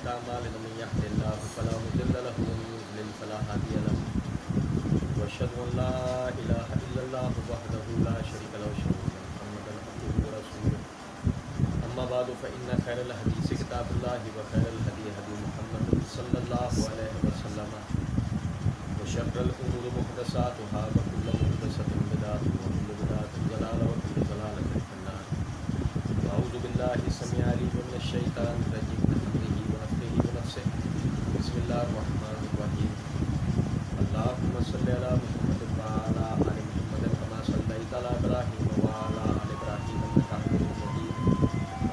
سيئات أعمالنا من يهده الله فلا مضل له ومن يضلل فلا هادي له وأشهد أن لا إله إلا الله وحده لا شريك له وأشهد أن محمدا عبده ورسوله أما بعد فإن خير الحديث كتاب الله وخير الهدي هدي محمد صلى الله عليه وسلم وشر الأمور محدثاتها وكل محدثة بدعة وكل بدعة ضلالة وكل ضلالة في النار. أعوذ بالله السميع العليم من الشيطان الرجيم من همزه ونفخه ونفسه. بسم الله الرحمن الرحيم. اللهم صل على محمد وعلى آل محمد كما صليت على إبراهيم وعلى آل إبراهيم إنك حميد مجيد.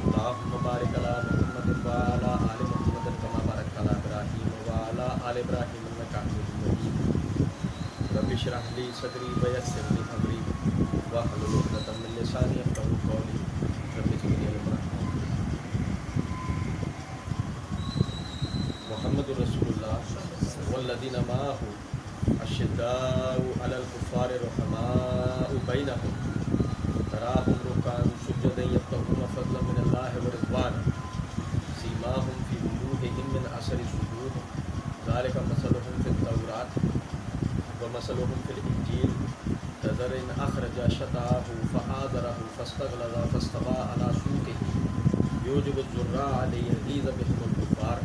اللهم بارك على محمد وعلى آل محمد كما باركت على إبراهيم وعلى آل إبراهيم إنك حميد مجيد. رب اشرح لي صدري ويسر لي أمري واحلل عقدة من لساني يفقهوا قولي. رب زدني علما. محمد رسول الله والذين معه أشداء على الكفار رحماء بينهم تراهم ركعا سجدا يبتغون فضلا من الله ورضوانا سيماهم في وجوههم من أثر السجود ذلك مثلهم في التوراة ومثلهم في الإنجيل كزرع أخرج شطأه فآزره فاستغلظ فاستوى على سوقه يعجب الزراع ليغيظ بهم الكفار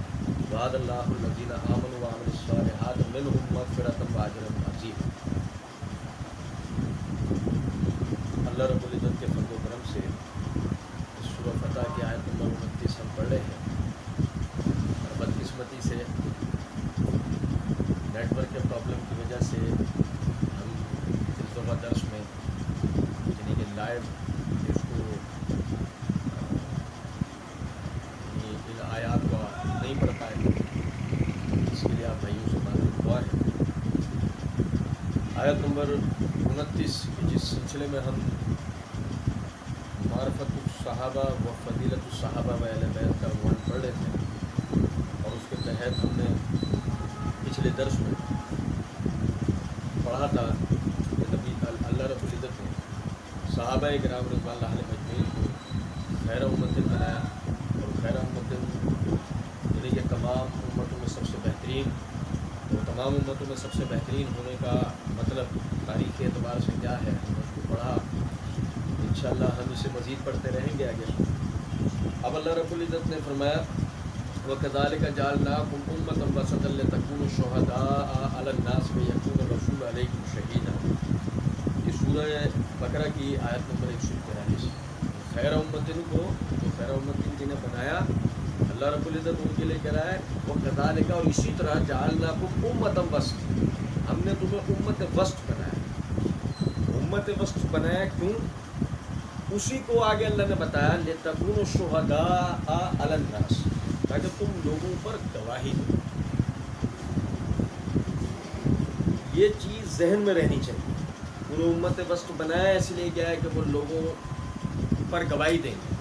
وعد الله الذين آمنوا وعملوا الصالحات منهم مغفرة وأجرا عظيما. اللہ رب العزت کے فضل و کرم سے اس سورہ فتح کی آیت نمبر 29 ہم پڑھ رہے ہیں اور بدقسمتی سے نیٹ ورک کے پرابلم کی وجہ سے ہم اس دفعہ درس میں یعنی کہ لائیو اس کو ان آیات کو نہیں پڑھ پائے. اس کے لیے آپ بھائیوں سے معذرت خواہ ہے. آیت نمبر 29 جس سلسلے میں ہم معرفت الصحابہ و فضیلت الصحابہ و اہل بیت کا عنوان پڑھ رہے تھے اور اس کے تحت ہم نے پچھلے درس میں پڑھا تھا کہ نبی اللہ رب العزت نے صحابہ کرام رضوان اللہ علیہ مجمعین کو خیر امت بنایا اور خیر امت یعنی کہ تمام امتوں میں سب سے بہترین. تو تمام امتوں میں سب سے بہترین ہونے کا مطلب تاریخی اعتبار سے کیا ہے ہم اس کو پڑھا. انشاءاللہ ہم اسے مزید پڑھتے رہیں گے آگے. اب اللہ رب العزت نے فرمایا وَكَذَلِكَ جَعَلْنَاكُمْ أُمَّةً وَسَطًا لِتَكُونُوا شُهَدَاءَ عَلَى النَّاسِ وَيَكُونَ الرَّسُولُ عَلَيْكُمْ شَهِيدًا. یہ سورہ بقرہ کی آیت نمبر 143. خیر امتن کو جو خیر امتن جنہیں بنایا اللہ رب العزت ان کے لیے کہہ رہا ہے وَكَذَلِكَ اور اسی طرح جَعَلْنَاكُمْ أُمَّةً وَسَطًا ہم نے تمہیں امت وسط بنایا. امت وسط بنایا کیوں؟ اسی کو آگے اللہ نے بتایا لِتَكُونُوا شُهَدَاءَ عَلَى النَّاسِ تاکہ تم لوگوں پر گواہی دو. یہ چیز ذہن میں رہنی چاہیے. انہوں امت وسط بنایا اس لیے کیا ہے کہ وہ لوگوں پر گواہی دیں گے.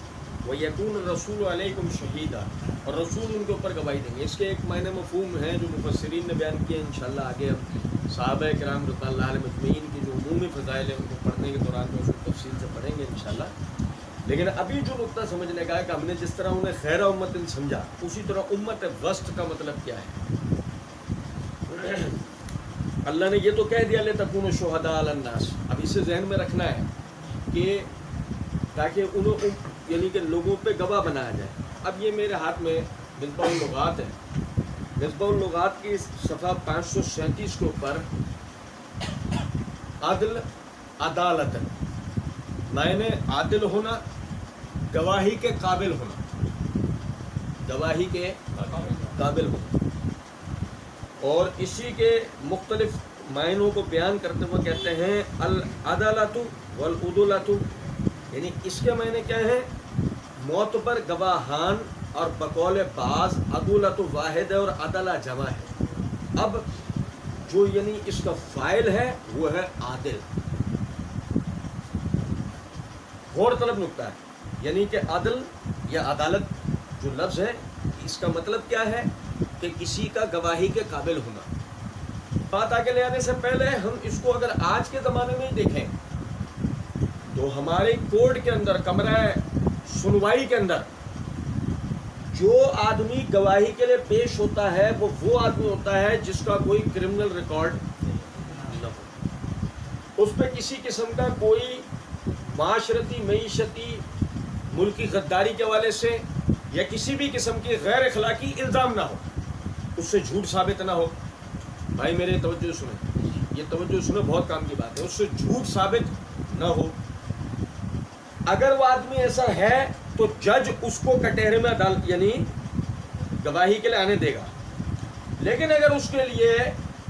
وَيَكُونُ الرَّسُولُ عَلَيْكُمْ شَهِيدًا اور رسول ان کے اوپر گواہی دیں گے. اس کے ایک معنی مفہوم ہیں جو مفسرین نے بیان کیے. انشاءاللہ آگے ہم صحابہ کرام رضوان اللہ علیہ مجمعین کی جو عمومی فضائل ہیں ان کو پڑھنے کے دوران میں اس کو تفصیل سے پڑھیں گے انشاءاللہ. لیکن ابھی جو نقطہ سمجھنے کا ہے کہ ہم نے جس طرح انہیں خیر امت سمجھا اسی طرح امت وسط کا مطلب کیا ہے. اللہ نے یہ تو کہہ دیا لِتَكُونُوا شُهَدَاءَ عَلَى النَّاسِ. اب اسے ذہن میں رکھنا ہے کہ تاکہ انہوں یعنی کہ لوگوں پہ گواہ بنایا جائے. اب یہ میرے ہاتھ میں مصباح اللغات ہے. مصباح اللغات کی صفحہ 537 کے اوپر عدل عدالت معنی عادل ہونا گواہی کے قابل ہونا. گواہی کے قابل ہونا اور اسی کے مختلف معنوں کو بیان کرتے ہوئے کہتے ہیں العدالت والعدولت یعنی اس کے معنی کیا ہے؟ معتبر گواہان اور بقول بعض عدولت واحد ہے اور عدلہ جمع ہے. اب جو یعنی اس کا فاعل ہے وہ ہے عادل. غور طلب نقطہ ہے یعنی کہ عدل یا عدالت جو لفظ ہے اس کا مطلب کیا ہے کہ کسی کا گواہی کے قابل ہونا. بات آگے لے آنے سے پہلے ہم اس کو اگر آج کے زمانے میں ہی دیکھیں تو ہمارے کورٹ کے اندر کمرہ سنوائی کے اندر جو آدمی گواہی کے لیے پیش ہوتا ہے وہ آدمی ہوتا ہے جس کا کوئی کرمنل ریکارڈ نہ ہو، اس پہ کسی قسم کا کوئی معاشرتی، معیشتی، ملکی غداری کے حوالے سے یا کسی بھی قسم کی غیر اخلاقی الزام نہ ہو، اس سے جھوٹ ثابت نہ ہو. بھائی میرے توجہ سنیں، یہ توجہ سنیں، بہت کام کی بات ہے. اس سے جھوٹ ثابت نہ ہو. اگر وہ آدمی ایسا ہے تو جج اس کو کٹہرے میں یعنی گواہی کے لیے آنے دے گا. لیکن اگر اس کے لیے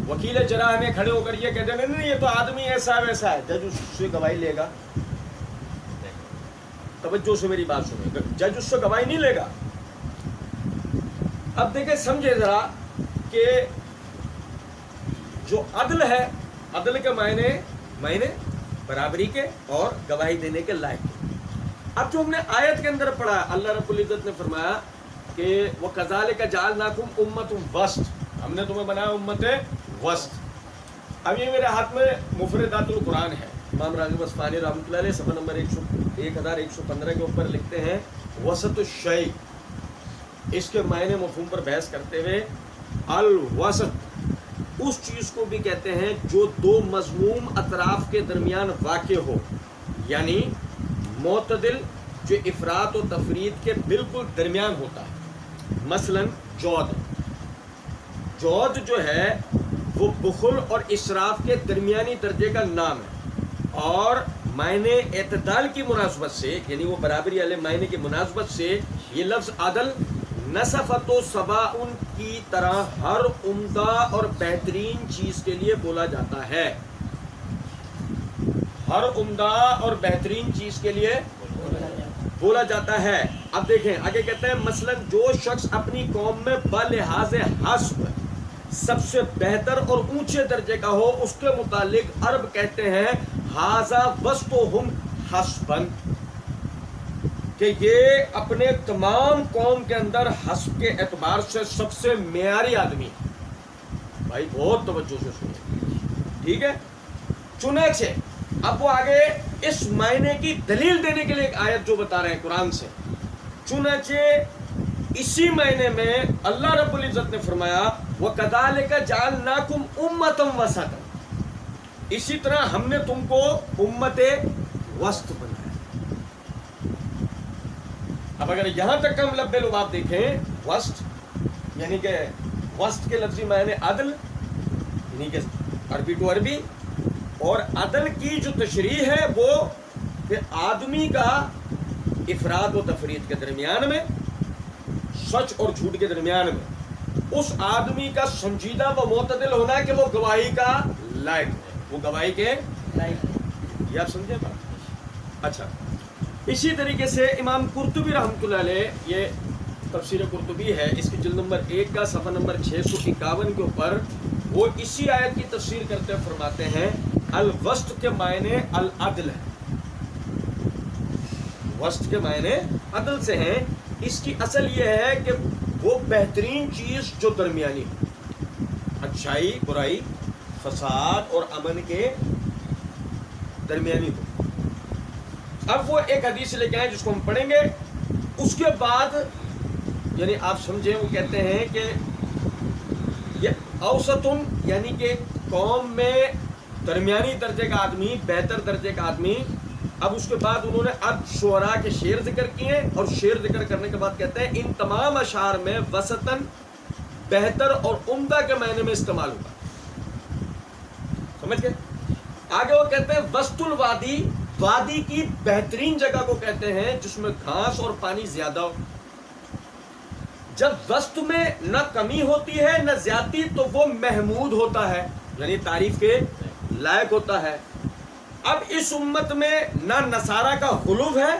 وکیل جراح میں کھڑے ہو کر یہ کہتے ہیں نہیں یہ تو آدمی ایسا ویسا ہے، جج اس سے گواہی لے گا؟ توجہ سے میری بات سنیں، جج اس سے گواہی نہیں لے گا. اب دیکھیں، سمجھے ذرا کہ جو عدل ہے، عدل کے معنی برابری کے اور گواہی دینے کے لائق. اب جو ہم نے آیت کے اندر پڑھا، اللہ رب العزت نے فرمایا کہ وَكَذَلِكَ جَعَلْنَاكُمْ أُمَّةً وَسْطًا، ہم نے تمہیں بنایا امت وسط. اب یہ میرے ہاتھ میں مفردات القرآن ہے، امام راغب اصفہانی رحمۃ اللہ علیہ صفحہ نمبر 1115 کے اوپر لکھتے ہیں وسط الشیء. اس کے معنی مفہوم پر بحث کرتے ہوئے الوسط اس چیز کو بھی کہتے ہیں جو دو مذموم اطراف کے درمیان واقع ہو، یعنی معتدل، جو افراط و تفرید کے بالکل درمیان ہوتا ہے. مثلا جود جو ہے وہ بخل اور اسراف کے درمیانی درجے کا نام ہے، اور معنی اعتدال کی مناسبت سے، یعنی وہ برابری والے معنی کی مناسبت سے یہ لفظ عدل نصفت و سباؤن کی طرح ہر عمدہ اور بہترین چیز کے لیے بولا جاتا ہے. ہر عمدہ اور بہترین چیز کے لیے بولا جاتا ہے. اب دیکھیں آگے کہتے ہیں مثلا جو شخص اپنی قوم میں بلحاظ حسب سب سے بہتر اور اونچے درجے کا ہو، اس کے متعلق عرب کہتے ہیں ھذا وسطہم حسبن، کہ یہ اپنے تمام قوم کے اندر حسب کے اعتبار سے سب سے معیاری آدمی ہے. بھائی بہت توجہ سے سنیں، ٹھیک ہے. چنانچہ اب وہ آگے اس معنی کی دلیل دینے کے لیے ایک آیت جو بتا رہے ہیں قرآن سے. چنانچہ اسی معنی میں اللہ رب العزت نے فرمایا وَكَذَلِكَ جَعَلْنَاكُمْ أُمَّةً وَسَطًا، اسی طرح ہم نے تم کو امت وسط بنایا. اب اگر یہاں تک ہم لب لباب دیکھیں، وسط یعنی کہ وسط کے لفظی معنی عدل، یعنی کہ عربی ٹو عربی، اور عدل کی جو تشریح ہے وہ کہ آدمی کا افراد و تفرید کے درمیان میں، سچ اور جھوٹ کے درمیان میں، اس آدمی کا سنجیدہ و معتدل ہونا ہے کہ وہ گواہی کا لائق ہے، وہ گواہی کے لائق ہے. یہ آپ سمجھے بات؟ اچھا، اسی طریقے سے امام قرطبی رحمۃ اللہ علیہ، یہ تفسیر قرطبی ہے، اس کی جلد نمبر 1 کا صفحہ نمبر 651 کے اوپر وہ اسی آیت کی تفسیر کرتے ہوئے فرماتے ہیں الوسط کے معنی العدل ہے. وسط کے معنی عدل سے ہیں. اس کی اصل یہ ہے کہ وہ بہترین چیز جو درمیانی ہو، اچھائی، برائی، فساد اور امن کے درمیانی ہو. اب وہ ایک حدیث لے کے آئے جس کو ہم پڑھیں گے. اس کے بعد یعنی آپ سمجھیں، وہ کہتے ہیں کہ یہ اوسطن یعنی کہ قوم میں درمیانی درجے کا آدمی، بہتر درجے کا آدمی. اب اس کے بعد انہوں نے شعراء کے شعر ذکر کیے، اور شعر ذکر کرنے کے بعد کہتے ہیں ان تمام اشعار میں وسطن بہتر اور عمدہ کے معنی میں استعمال ہوا. سمجھ گئے؟ آگے وہ کہتے ہیں وسط الوادی، وادی کی بہترین جگہ کو کہتے ہیں جس میں گھاس اور پانی زیادہ ہو. جب وسط میں نہ کمی ہوتی ہے نہ زیادتی تو وہ محمود ہوتا ہے، یعنی تعریف کے لائق ہوتا ہے. اب اس امت میں نہ نصارہ کا غلو ہے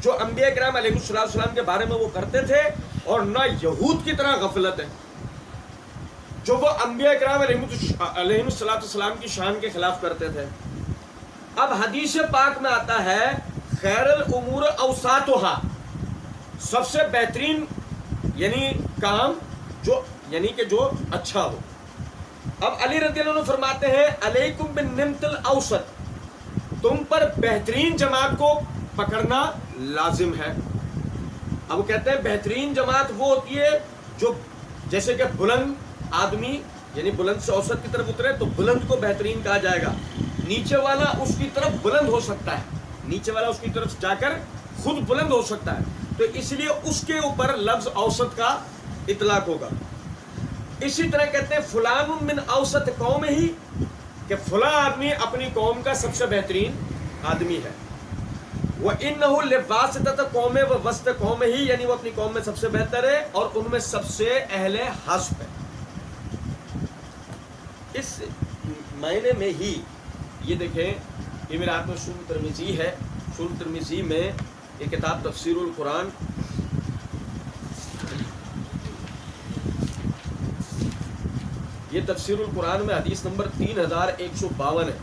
جو انبیاء کرام علیہ السلام کے بارے میں وہ کرتے تھے، اور نہ یہود کی طرح غفلت ہے جو وہ انبیاء کرام علیہ السلام کی شان کے خلاف کرتے تھے. اب حدیث پاک میں آتا ہے خیر الامور اوساطھا، سب سے بہترین یعنی کام جو یعنی کہ جو اچھا ہو. اب علی رضی اللہ عنہ فرماتے ہیں علیکم بالنمط الاوسط، تم پر بہترین جماعت کو پکڑنا لازم ہے. اب وہ کہتے ہیں بہترین جماعت وہ ہوتی ہے جو جیسے کہ بلند آدمی یعنی بلند سے اوسط کی طرف اترے تو بلند کو بہترین کہا جائے گا. نیچے والا اس کی طرف بلند ہو سکتا ہے, نیچے والا اس کی طرف جا کر خود بلند ہو سکتا ہے, تو اس لیے اس کے اوپر لفظ اوسط کا اطلاق ہوگا. اسی طرح کہتے ہیں فلان من اوسط قوم ہی, کہ فلاں آدمی اپنی قوم کا سب سے بہترین آدمی ہے. وَإِنَّهُ لِوَاسِطَةِ قَوْمِ وَوَسْطِ قَوْمِ ہی, یعنی وہ اپنی قوم میں سب سے بہتر ہے اور ان میں سب سے اہل حسب ہے. اس معنی میں ہی یہ دیکھیں, یہ میرے ہاتھ میں سنن ترمذی ہے. سنن ترمذی میں یہ کتاب تفسیر القرآن, یہ تفسیر القرآن میں حدیث نمبر 3152 ہے.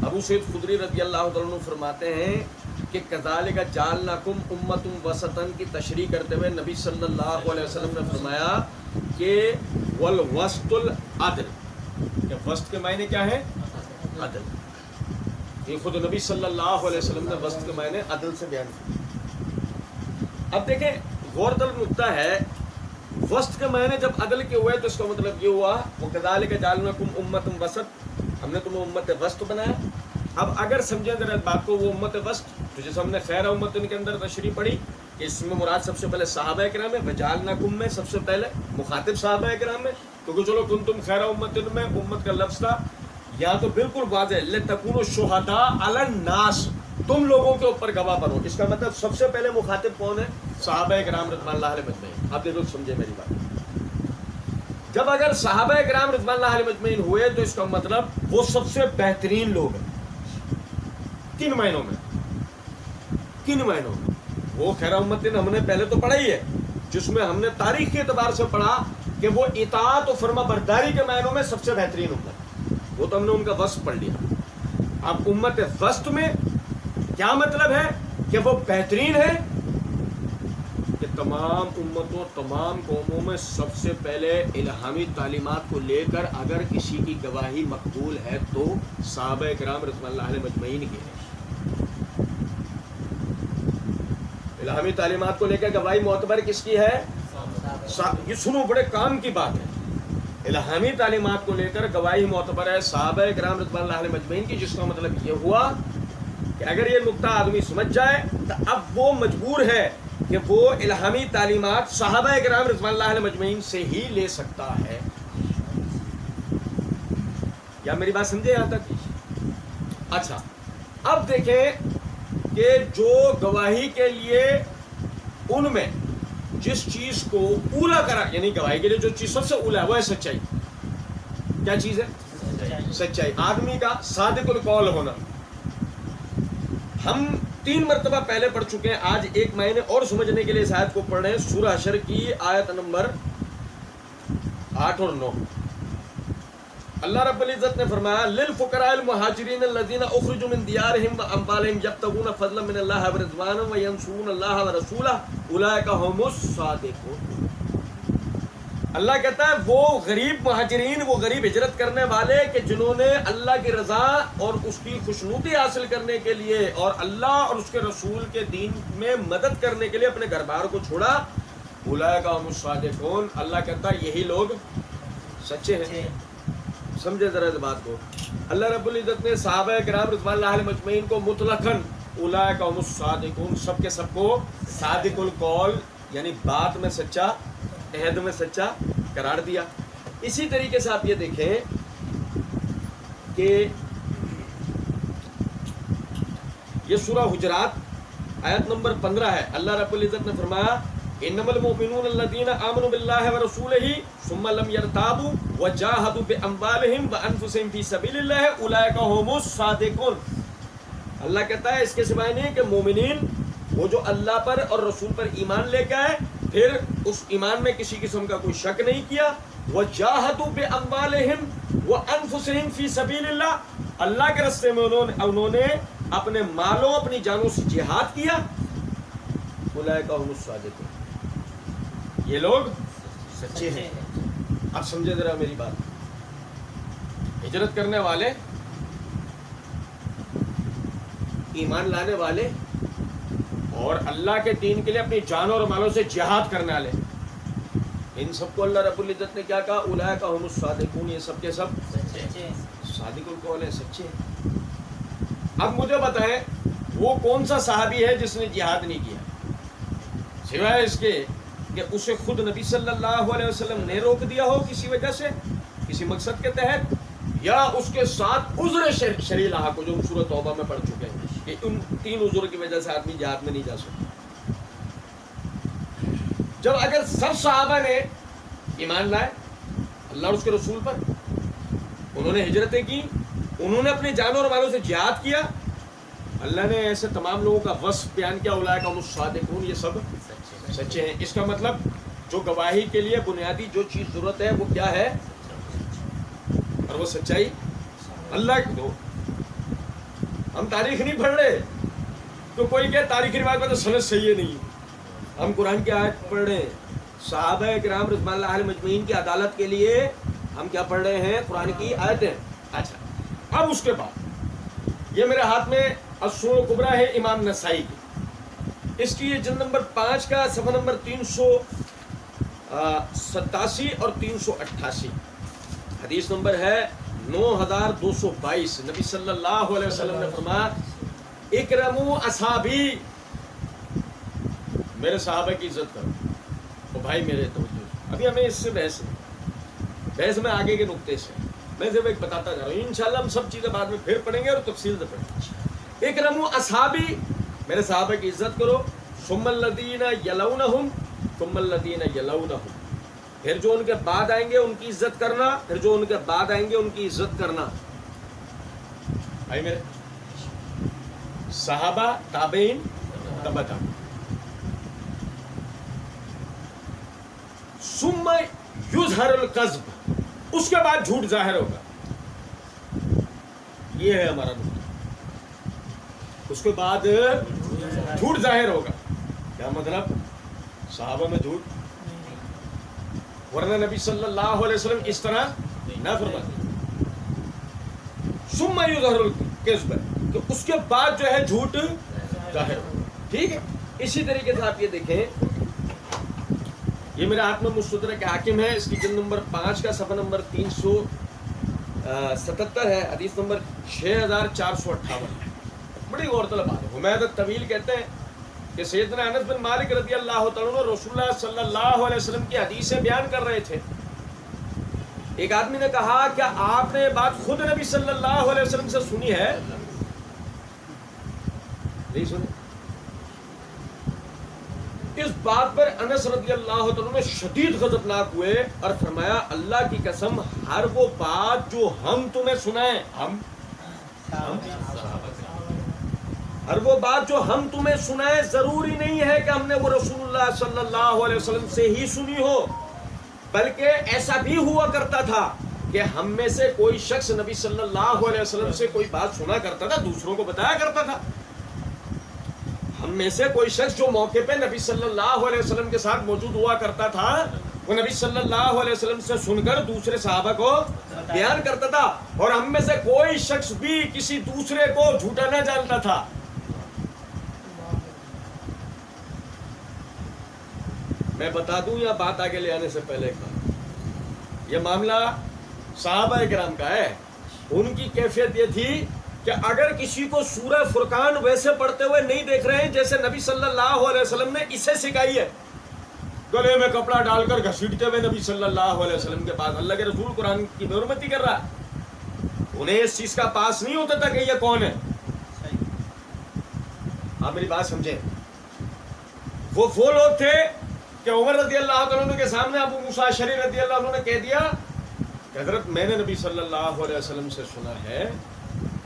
ابو سعید خدری رضی اللہ تعالیٰ عنہ فرماتے ہیں کہ کذالک جعلناکم امۃ وسطاً کی تشریح کرتے ہوئے نبی صلی اللہ علیہ وسلم نے فرمایا کہ والوسط العدل, کہ وسط کے معنی کیا ہے؟ عدل. یہ خود نبی صلی اللہ علیہ وسلم نے وسط کے معنی عدل سے بیان کیا. اب دیکھیں غور طلب نکتہ ہے, وسط کے معنی جب عدل کے ہوئے تو اس کا مطلب یہ ہوا وَكَذَلِكَ جَعَلْنَاكُمْ أُمَّةً وَسَطًا, ہم نے تمہیں امت وسط بنایا. اب اگر سمجھیں ذرا بات کو, وہ امت وسط تو جیسے ہم نے خیر امت کے اندر تشریح پڑھی کہ اس میں مراد سب سے پہلے صحابہ کرام ہے, وَجَعَلْنَاكُمْ میں سب سے پہلے مخاطب صحابہ کرام ہے, کیونکہ چلو کنتم خیر امت میں امت کا لفظ تھا یا تو بالکل واضح لِتَكُونُوا شُهَدَاءَ عَلَى النَّاسِ, تم لوگوں کے اوپر گواہ بنو. اس کا مطلب سب سے پہلے مخاطب کون ہے؟ صحابہ کرام رضوان اللہ علیہ مجمعین. آپ دیکھو سمجھے میری بات. جب اگر صحابہ کرام رضوان اللہ علیہ مجمعین ہوئے تو اس کا مطلب وہ سب سے بہترین لوگ ہیں. کن معنوں میں؟ کن معنوں میں؟ وہ خیر امت ہم نے پہلے تو پڑھا ہی ہے, جس میں ہم نے تاریخ کے اعتبار سے پڑھا کہ وہ اطاعت و فرما برداری کے معنوں میں سب سے بہترین امت, وہ تو ہم نے ان کا وصف پڑھ لیا. اب امت وسط میں کیا مطلب ہے کہ وہ بہترین ہے کہ تمام امتوں تمام قوموں میں سب سے پہلے الہامی تعلیمات کو لے کر اگر کسی کی گواہی مقبول ہے تو صحابہ کرام رضوان اللہ علیہ مجمعین کی ہے. الہامی تعلیمات کو لے کر گواہی معتبر کس کی ہے؟ یہ سنو, بڑے کام کی بات ہے. الہامی تعلیمات کو لے کر گواہی معتبر ہے صحابہ کرام رضوان اللہ علیہ مجمعین کی, جس کا مطلب یہ ہوا کہ اگر یہ نقطہ آدمی سمجھ جائے تو اب وہ مجبور ہے کہ وہ الہامی تعلیمات صحابہ کرام رضوان اللہ علیہ مجمعین سے ہی لے سکتا ہے. کیا میری بات سمجھے یہاں تک؟ اچھا, اب دیکھیں کہ جو گواہی کے لیے ان میں جس چیز کو اولا کرا, یعنی گواہی کے لیے جو چیز سب سے اولا ہے وہ ہے سچائی. کیا چیز ہے؟ سچائی. آدمی کا صادق القول ہونا. ہم 3 مرتبہ پہلے پڑھ چکے ہیں, آج ایک معنی اور سمجھنے کے لیے اس آیت کو پڑھ رہے ہیں. سورہ حشر کی آیت نمبر 8 اور 9. اللہ رب العزت نے فرمایا للفقراء المہاجرین الذین اخرجوا من دیارہم واموالہم یبتغون فضلا من اللہ ورضوانا وینصرون اللہ ورسولہ اولئک هم الصادقون. اللہ کہتا ہے وہ غریب مہاجرین, وہ غریب ہجرت کرنے والے کہ جنہوں نے اللہ کی رضا اور اس کی خوشنودی حاصل کرنے کے لیے اور اللہ اور اس کے رسول کے دین میں مدد کرنے کے لیے اپنے گھر بار کو چھوڑا, اولئک هم الصادقون. اللہ کہتا ہے یہی لوگ سچے ہیں. سمجھے ذرا اس بات کو. اللہ رب العزت نے صحابہ کرام رضوان اللہ علیہ مجمعین کو مطلقاً اولئک هم الصادقون سب کے سب کو صادق القول یعنی بات میں سچا, عہد میں سچا قرار دیا. اسی طریقے سے آپ یہ دیکھیں کہ یہ سورہ حجرات آیت نمبر 15 ہے. اللہ رب العزت نے فرمایا انما المؤمنون الذين امنوا بالله ورسوله ثم لم يرتابوا وجاهدوا باموالهم وانفسهم في سبيل الله اولئك هم الصادقون. اللہ کہتا ہے اس کے سوائے نہیں کہ مومنین وہ جو اللہ پر اور رسول پر ایمان لے کے آئے, پھر اس ایمان میں کسی قسم کا کوئی شک نہیں کیا, وجاهدوا باموالهم وانفسهم في سبيل الله, اللہ کے راستے میں انہوں نے اپنے مالوں اپنی جانوں سے جہاد کیا, اولئک هم الصادقون یہ لوگ سچے ہیں. اب سمجھے ذرا میری بات. ہجرت کرنے والے, ایمان لانے والے اور اللہ کے دین کے لیے اپنی جانوں اور مالوں سے جہاد کرنے والے، ان سب کو اللہ رب العزت نے کیا کہا؟ اولئک هم الصادقون، یہ سب کے سب صادق القول ہیں، سچے ہیں۔ اب مجھے بتائیں وہ کون سا صحابی ہے جس نے جہاد نہیں کیا، سوائے اس کے کہ اسے خود نبی صلی اللہ علیہ وسلم نے روک دیا ہو کسی وجہ سے، کسی مقصد کے تحت، یا اس کے ساتھ عذر شرعی لاحق کو، جو ہم سورۃ توبہ میں پڑھ چکے ہیں کہ ان 3 عذر کی وجہ سے آدمی جہاد میں نہیں جا سکتا۔ جب اگر سب صحابہ نے ایمان لائے اللہ اور اس کے رسول پر، انہوں نے ہجرتیں کی، انہوں نے اپنے جانوں اور مالوں سے جہاد کیا، اللہ نے ایسے تمام لوگوں کا وصف بیان کیا، اولئک هم الصادقون، یہ سب سچے ہیں۔ اس کا مطلب جو گواہی کے لیے بنیادی جو چیز ضرورت ہے وہ کیا ہے؟ اور وہ سچائی اللہ کی دو۔ ہم تاریخ نہیں پڑھ رہے تو کوئی کہ تاریخی روایت میں تو سند صحیح ہے نہیں، ہم قرآن کی آیت پڑھ رہے ہیں، صحابہ کرام رضوان اللہ علیہم اجمعین کی عدالت کے لیے ہم کیا پڑھ رہے ہیں؟ قرآن کی آیتیں۔ اچھا، اب اس کے بعد یہ میرے ہاتھ میں السنن الکبریٰ ہے امام نسائی کی، اس کی یہ جلد نمبر 5 کا صفحہ نمبر 387 اور 388، حدیث نمبر ہے 9222۔ نبی صلی اللہ علیہ وسلم نے فرمایا اکرموا اصحابی، میرے صحابہ کی عزت کرو۔ اور بھائی میرے توجہ، ابھی ہمیں اس سے بحث میں آگے کے نقطے سے میں صرف ایک بتاتا جا رہا ہوں، انشاءاللہ ہم سب چیزیں بعد میں پھر پڑھیں گے اور تفصیل سے پڑھیں گے۔ اکرموا اصحابی، میرے صحابہ کی عزت کرو، ثم الذین یلونہم ثم الذین یلونہم، پھر جو ان کے بعد آئیں گے ان کی عزت کرنا، پھر جو ان کے بعد آئیں گے ان کی عزت کرنا۔ بھائی میرے صحابہ، تابعین، تبع تابعین، ثم یظہر الکذب، اس کے بعد جھوٹ ظاہر ہوگا، یہ ہے ہمارا نقطہ، اس کے بعد جھوٹ ظاہر ہوگا۔ کیا مطلب؟ صحابہ میں جھوٹ، ورنہ نبی صلی اللہ علیہ وسلم اس طرح نہ فرماتے۔ ثم یظہر الکذب، کہ اس کے بعد جو ہے جھوٹ ظاہر ہوگا، ٹھیک ہے۔ اسی طریقے سے آپ یہ دیکھیں، یہ میرے ہاتھ میں مستدرک حاکم ہے، اس کی جلد نمبر 5 کا صفحہ نمبر 377 ہے، حدیث نمبر 6458۔ بڑی غور طلب بات ہے، حمید الطویل کہتے ہیں کہ سیدنا انس بن مالک رضی اللہ تعالیٰ عنہ رسول اللہ صلی اللہ علیہ وسلم کی حدیثیں بیان کر رہے تھے۔ ایک آدمی نے کہا کیا آپ نے بات خود نبی صلی اللہ علیہ وسلم سے سنی ہے؟ نہیں سنی۔ اس بات پر انس رضی اللہ تعالیٰ عنہ شدید غضبناک ہوئے اور فرمایا اللہ کی قسم، ہر وہ بات جو ہم تمہیں سنائیں، ہر وہ بات جو ہم تمہیں سنائیں ضروری نہیں ہے کہ ہم نے وہ رسول اللہ صلی اللہ علیہ وسلم سے ہی سنی ہو، بلکہ ایسا بھی ہوا کرتا تھا کہ ہم میں سے کوئی شخص نبی صلی اللہ علیہ وسلم سے کوئی بات سنا کرتا تھا، دوسروں کو بتایا کرتا تھا۔ ہم میں سے کوئی شخص جو موقع پہ نبی صلی اللہ علیہ وسلم کے ساتھ موجود ہوا کرتا تھا، وہ نبی صلی اللہ علیہ وسلم سے سن کر دوسرے صحابہ کو بیان کرتا تھا، اور ہم میں سے کوئی شخص بھی کسی دوسرے کو جھوٹا نہ جانتا تھا۔ میں بتا دوں یا بات آگے لے آنے سے پہلے ایک بات، یہ معاملہ صحابہ کرام کا ہے۔ ان کی کیفیت یہ تھی کہ اگر کسی کو سورہ فرقان ویسے پڑھتے ہوئے نہیں دیکھ رہے ہیں جیسے نبی صلی اللہ علیہ وسلم نے اسے سکھائی ہے، گلے میں کپڑا ڈال کر گھسیٹتے ہوئے نبی صلی اللہ علیہ وسلم کے پاس، اللہ کے رسول قرآن کی بے حرمتی کر رہا ہے، انہیں اس چیز کا پاس نہیں ہوتا تھا کہ یہ کون ہے۔ آپ میری بات سمجھیں، وہ لوگ تھے کہ عمر رضی اللہ عنہ کے سامنے ابو موسیٰ اشعری رضی اللہ عنہ نے کہہ دیا کہ حضرت میں نے نبی صلی اللہ علیہ وسلم سے سنا ہے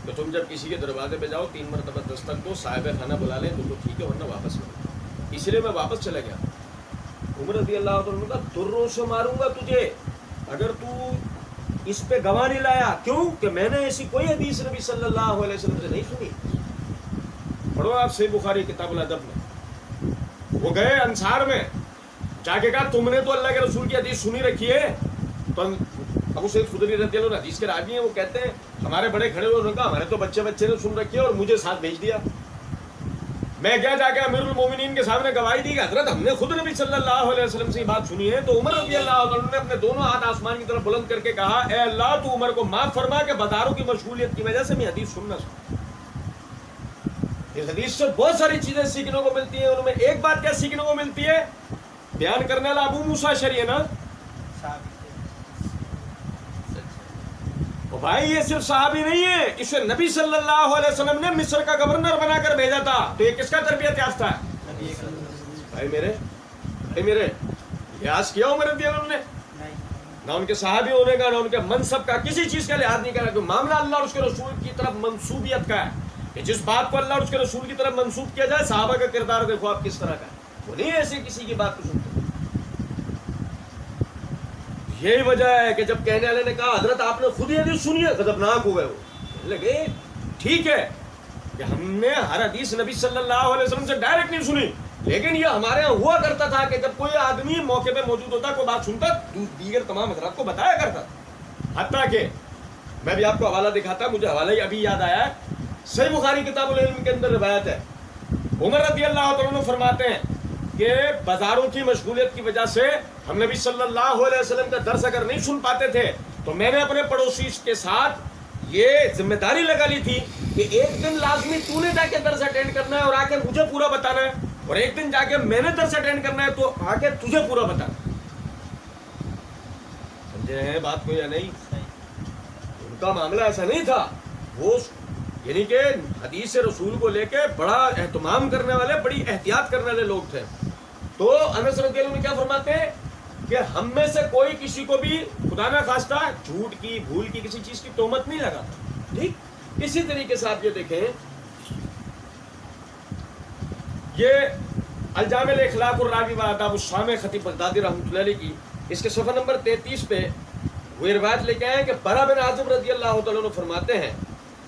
کہ تم جب کسی کے دروازے پہ جاؤ 3 مرتبہ دستک دو، صاحب خانہ بلا لیں تو ٹھیک ہے، ورنہ واپس کرو۔ اس لیے میں واپس چلا گیا۔ عمر رضی اللہ عنہ نے کہا دروں سے ماروں گا تجھے اگر تو اس پہ گواہ نہیں لایا، کیوں کہ میں نے ایسی کوئی حدیث نبی صلی اللہ علیہ وسلم سے نہیں سنی۔ پڑھو آپ صحیح بخاری کتاب الادب میں، وہ گئے انصار میں، جا کے کہا تم نے تو اللہ کے رسول کی حدیث سنی رکھی ہے؟ تو ابو سعید خدری رضی اللہ عنہ حدیث کے راوی ہیں، وہ کہتے ہیں ہمارے بڑے کھڑے ہوئے، انہوں نے کہا ہمارے تو بچے نے سن رکھی ہے اور مجھے ساتھ بھیج دیا۔ میں کیا جا کے امیر المومنین کے سامنے گواہی دی کہ حضرت ہم نے خود نبی صلی اللہ علیہ وسلم سے یہ بات سنی ہے. تو عمر رضی اللہ عنہ نے اپنے دونوں ہاتھ آسمان کی طرف بلند کر کے کہا اے اللہ تو عمر کو معاف فرما کہ بازاروں کی مشغولیت کی وجہ سے میں حدیث سننا سکتا. اس حدیث سے بہت ساری چیزیں سیکھنے کو ملتی ہیں. ان میں ایک بات کیا سیکھنے کو ملتی ہے؟ بیان کرنے والا ابو موسیٰ اشعری ہے نا. بھائی یہ صرف صحابی نہیں ہے, اسے نبی صلی اللہ علیہ وسلم نے مصر کا گورنر بنا کر بھیجا تھا. تو یہ کس کا تربیت یافتہ ہے؟ بھائی میرے لحاظ کیا عمر رضی اللہ عنہ نے؟ نہ ان کے صحابی ہونے کا, نہ ان کے منصب کا, کسی چیز کا لحاظ نہیں کرا. کہ معاملہ اللہ اور اس کے رسول کی طرف منسوبیت کا ہے کہ جس بات کو اللہ اور اس کے رسول کی طرف منسوب کیا جائے, صحابہ کا کردار دیکھو آپ کس طرح کا ہے. وہ نہیں ایسے کسی کی بات کو سنتے. یہی وجہ ہے کہ جب کہنے والے نے کہا حضرت آپ نے خود ہی حدیث سنی ہے, غضبناک ہو گئے. وہ کہنے لگے ٹھیک ہے کہ ہم نے ہر حدیث نبی صلی اللہ علیہ وسلم سے ڈائریکٹ نہیں سنی, لیکن یہ ہمارے یہاں ہوا کرتا تھا کہ جب کوئی آدمی موقع پہ موجود ہوتا, کوئی بات سنتا, دیگر تمام حضرات کو بتایا کرتا. حتیٰ کہ میں بھی آپ کو حوالہ دکھاتا, مجھے حوالہ ہی ابھی یاد آیا ہے. صحیح بخاری کتاب العلم کے اندر روایت ہے, عمر رضی اللہ عنہ فرماتے ہیں کہ بازاروں کی مشغولیت کی وجہ سے ہم نبی صلی اللہ علیہ وسلم کا درس اگر نہیں سن پاتے تھے تو میں نے اپنے پڑوسی کے ساتھ یہ ذمہ داری لگا لی تھی کہ ایک دن لازمی تو نے جا کے درس اٹینڈ کرنا ہے اور آ کے مجھے پورا بتانا ہے, اور ایک دن جا کے میں نے درس اٹینڈ کرنا ہے تو آ کے تجھے پورا بتانا ہے. سمجھے ہیں بات کو یا نہیں؟ ان کا معاملہ ایسا نہیں تھا. وہ یعنی کہ حدیث رسول کو لے کے بڑا اہتمام کرنے والے, بڑی احتیاط کرنے والے لوگ تھے. تو انس رضی اللہ عنہ کیا فرماتے ہیں کہ ہم میں سے کوئی کسی کو بھی خدا نہ خواستہ جھوٹ کی, بھول کی, کسی چیز کی تہمت نہیں لگاتا. ٹھیک اسی طریقے سے آپ یہ دیکھیں, یہ الجامع الاخلاق الراوی و آداب السامع خطیب بغدادی رحمۃ اللہ علیہ کی اس کے صفحہ نمبر 33 پہ وہ روایت لے کے آئے کہ برا بن عازب رضی اللہ تعالیٰ عنہ فرماتے ہیں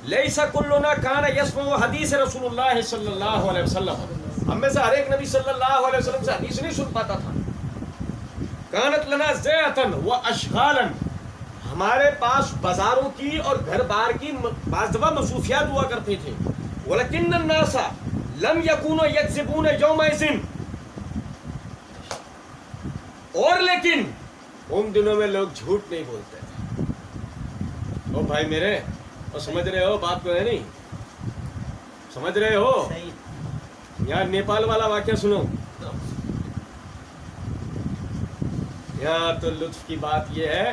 لیس کلنا کان یسمع حدیث رسول اللہ صلی اللہ علیہ وسلم, ہم میں سے ہر ایک نبی صلی اللہ علیہ وسلم سے حدیث نہیں سن پاتا تھا. کانت لنا زیعتن و اشغالا, ہمارے پاس بازاروں کی اور گھر بار کی بعض دفعہ مصروفیات ہوا کرتی تھی. ولکن الناس لم یکونوا یکذبون یومئذ, اور لیکن ان دنوں میں لوگ جھوٹ نہیں بولتے تھے. او بھائی میرے, اور سمجھ رہے ہو بات کو ہے نہیں؟ سمجھ رہے ہو؟ یار نیپال والا واقعہ سنو. یار تو لطف کی بات یہ ہے,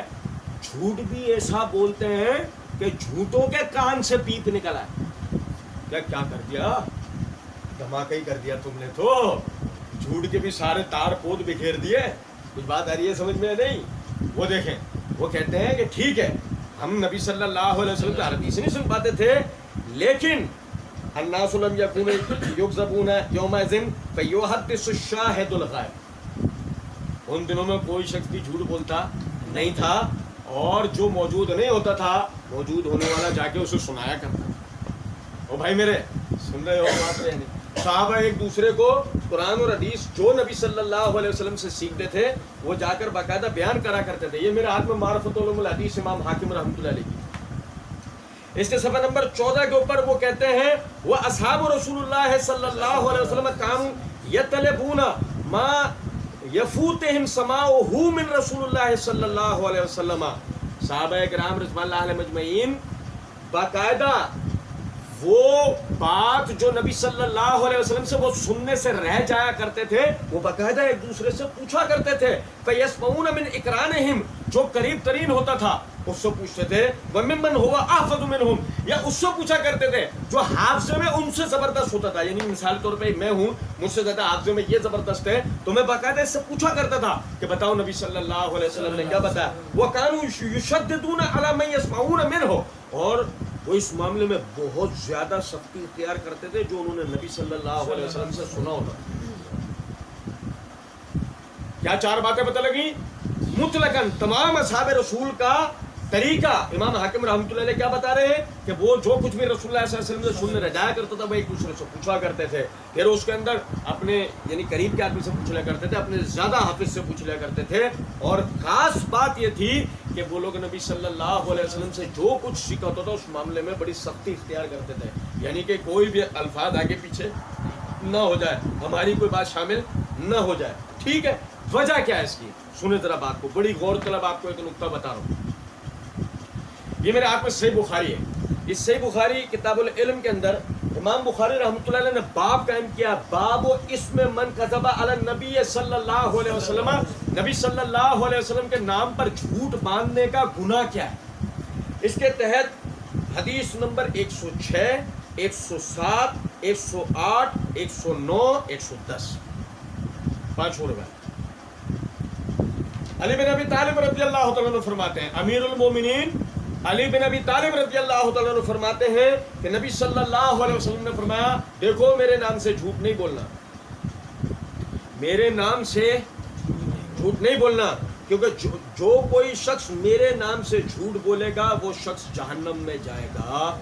جھوٹ بھی ایسا بولتے ہیں کہ جھوٹوں کے کان سے پیپ نکلا ہے. کیا کر دیا, دھماکہ ہی کر دیا تم نے تو. جھوٹ کے بھی سارے تار پود بکھیر دیے. کچھ بات آ رہی ہے سمجھ میں نہیں؟ وہ دیکھیں, وہ کہتے ہیں کہ ٹھیک ہے ہم نبی صلی اللہ علیہ وسلم کا حدیث نہیں سن پاتے تھے, لیکن الناس لم یکونوا یکذبون یومئذ فیحدث الشاہد الغائب, ان دنوں میں کوئی شخص بھی جھوٹ بولتا نہیں تھا, اور جو موجود نہیں ہوتا تھا موجود ہونے والا جا کے اسے سنایا کرتا تھا. او بھائی میرے سن رہے ہو بات ہے نہیں؟ صحابہ ایک دوسرے کو قرآن اور حدیث جو نبی صلی اللہ علیہ وسلم سے سیکھتے تھے وہ جا کر باقاعدہ بیان کرا کرتے تھے. یہ میرے ہاتھ میں معرفت علوم الحدیث امام حاکم رحمۃ اللہ علیہ کی, اس کے صفحہ نمبر 14 کے اوپر وہ کہتے ہیں وہ اصحاب رسول اللہ صلی اللہ علیہ وسلم کانوا یطلبون ما یفوتہم سماعہ من رسول اللہ صلی اللہ علیہ وسلم. صحابہ کرام رضوان اللہ علیہم اجمعین باقاعدہ وہ بات جو نبی صلی اللہ علیہ وسلم سے وہ سننے سے رہ جایا کرتے تھے وہ باقاعدہ ایک دوسرے سے پوچھا کرتے تھے. فیسمعون من اقرانہم, جو قریب ترین ہوتا تھا اس سے پوچھتے تھے. وممن هو احفظ منہم, یا اس سے پوچھا کرتے تھے جو حافظے میں ان سے زبردست ہوتا تھا. یعنی مثال طور پہ میں ہوں, مجھ سے زیادہ حافظے میں یہ زبردست ہے, تو میں باقاعدہ اس سے پوچھا کرتا تھا کہ بتاؤ نبی صلی اللہ علیہ وسلم نے کیا بتایا. وکانوا یشددون علی من یسمعون منہ, اور وہ اس معاملے میں بہت زیادہ سختی اختیار کرتے تھے جو انہوں نے نبی صلی اللہ علیہ وسلم سے سنا ہوتا. کیا چار باتیں پتہ لگی؟ مطلقاً تمام اصحاب رسول کا طریقہ امام حاکم رحمۃ اللہ علیہ کیا بتا رہے ہیں کہ وہ جو کچھ بھی رسول اللہ صلی اللہ علیہ وسلم سے سننے رجایا کرتا تھا وہ ایک دوسرے سے پوچھا کرتے تھے. پھر اس کے اندر اپنے یعنی قریب کے آدمی سے پوچھ لیا کرتے تھے, اپنے زیادہ حافظ سے پوچھ لیا کرتے تھے. اور خاص بات یہ تھی کہ وہ لوگ نبی صلی اللہ علیہ وسلم سے جو کچھ سیکھا ہوتا تھا اس معاملے میں بڑی سختی اختیار کرتے تھے. یعنی کہ کوئی بھی الفاظ آگے پیچھے نہ ہو جائے, ہماری کوئی بات شامل نہ ہو جائے. ٹھیک ہے, وجہ کیا ہے اس کی؟ سنیں ذرا بات کو, بڑی غور طلب آپ کو ایک نقطہ بتا رہا ہوں. یہ میرے ہاتھ میں صحیح بخاری ہے. اس صحیح بخاری کتاب العلم کے اندر امام بخاری رحمۃ اللہ علیہ نے باب قائم کیا, باب اسم من کذب علی النبی صلی اللہ علیہ وسلم, نبی صلی اللہ علیہ وسلم کے نام پر جھوٹ باندھنے کا گناہ کیا ہے. اس کے تحت حدیث نمبر 106, 107, 108, 109, 110 5 روایت. علی بن ابی طالب رضی اللہ تعالیٰ عنہ فرماتے ہیں, امیر المومنین علی بن ابی طالب رضی اللہ تعالیٰ عنہ فرماتے ہیں کہ نبی صلی اللہ علیہ وسلم نے فرمایا, دیکھو میرے نام سے جھوٹ نہیں بولنا, میرے نام سے جھوٹ نہیں بولنا, کیونکہ جو کوئی شخص میرے نام سے جھوٹ بولے گا وہ شخص جہنم میں جائے گا,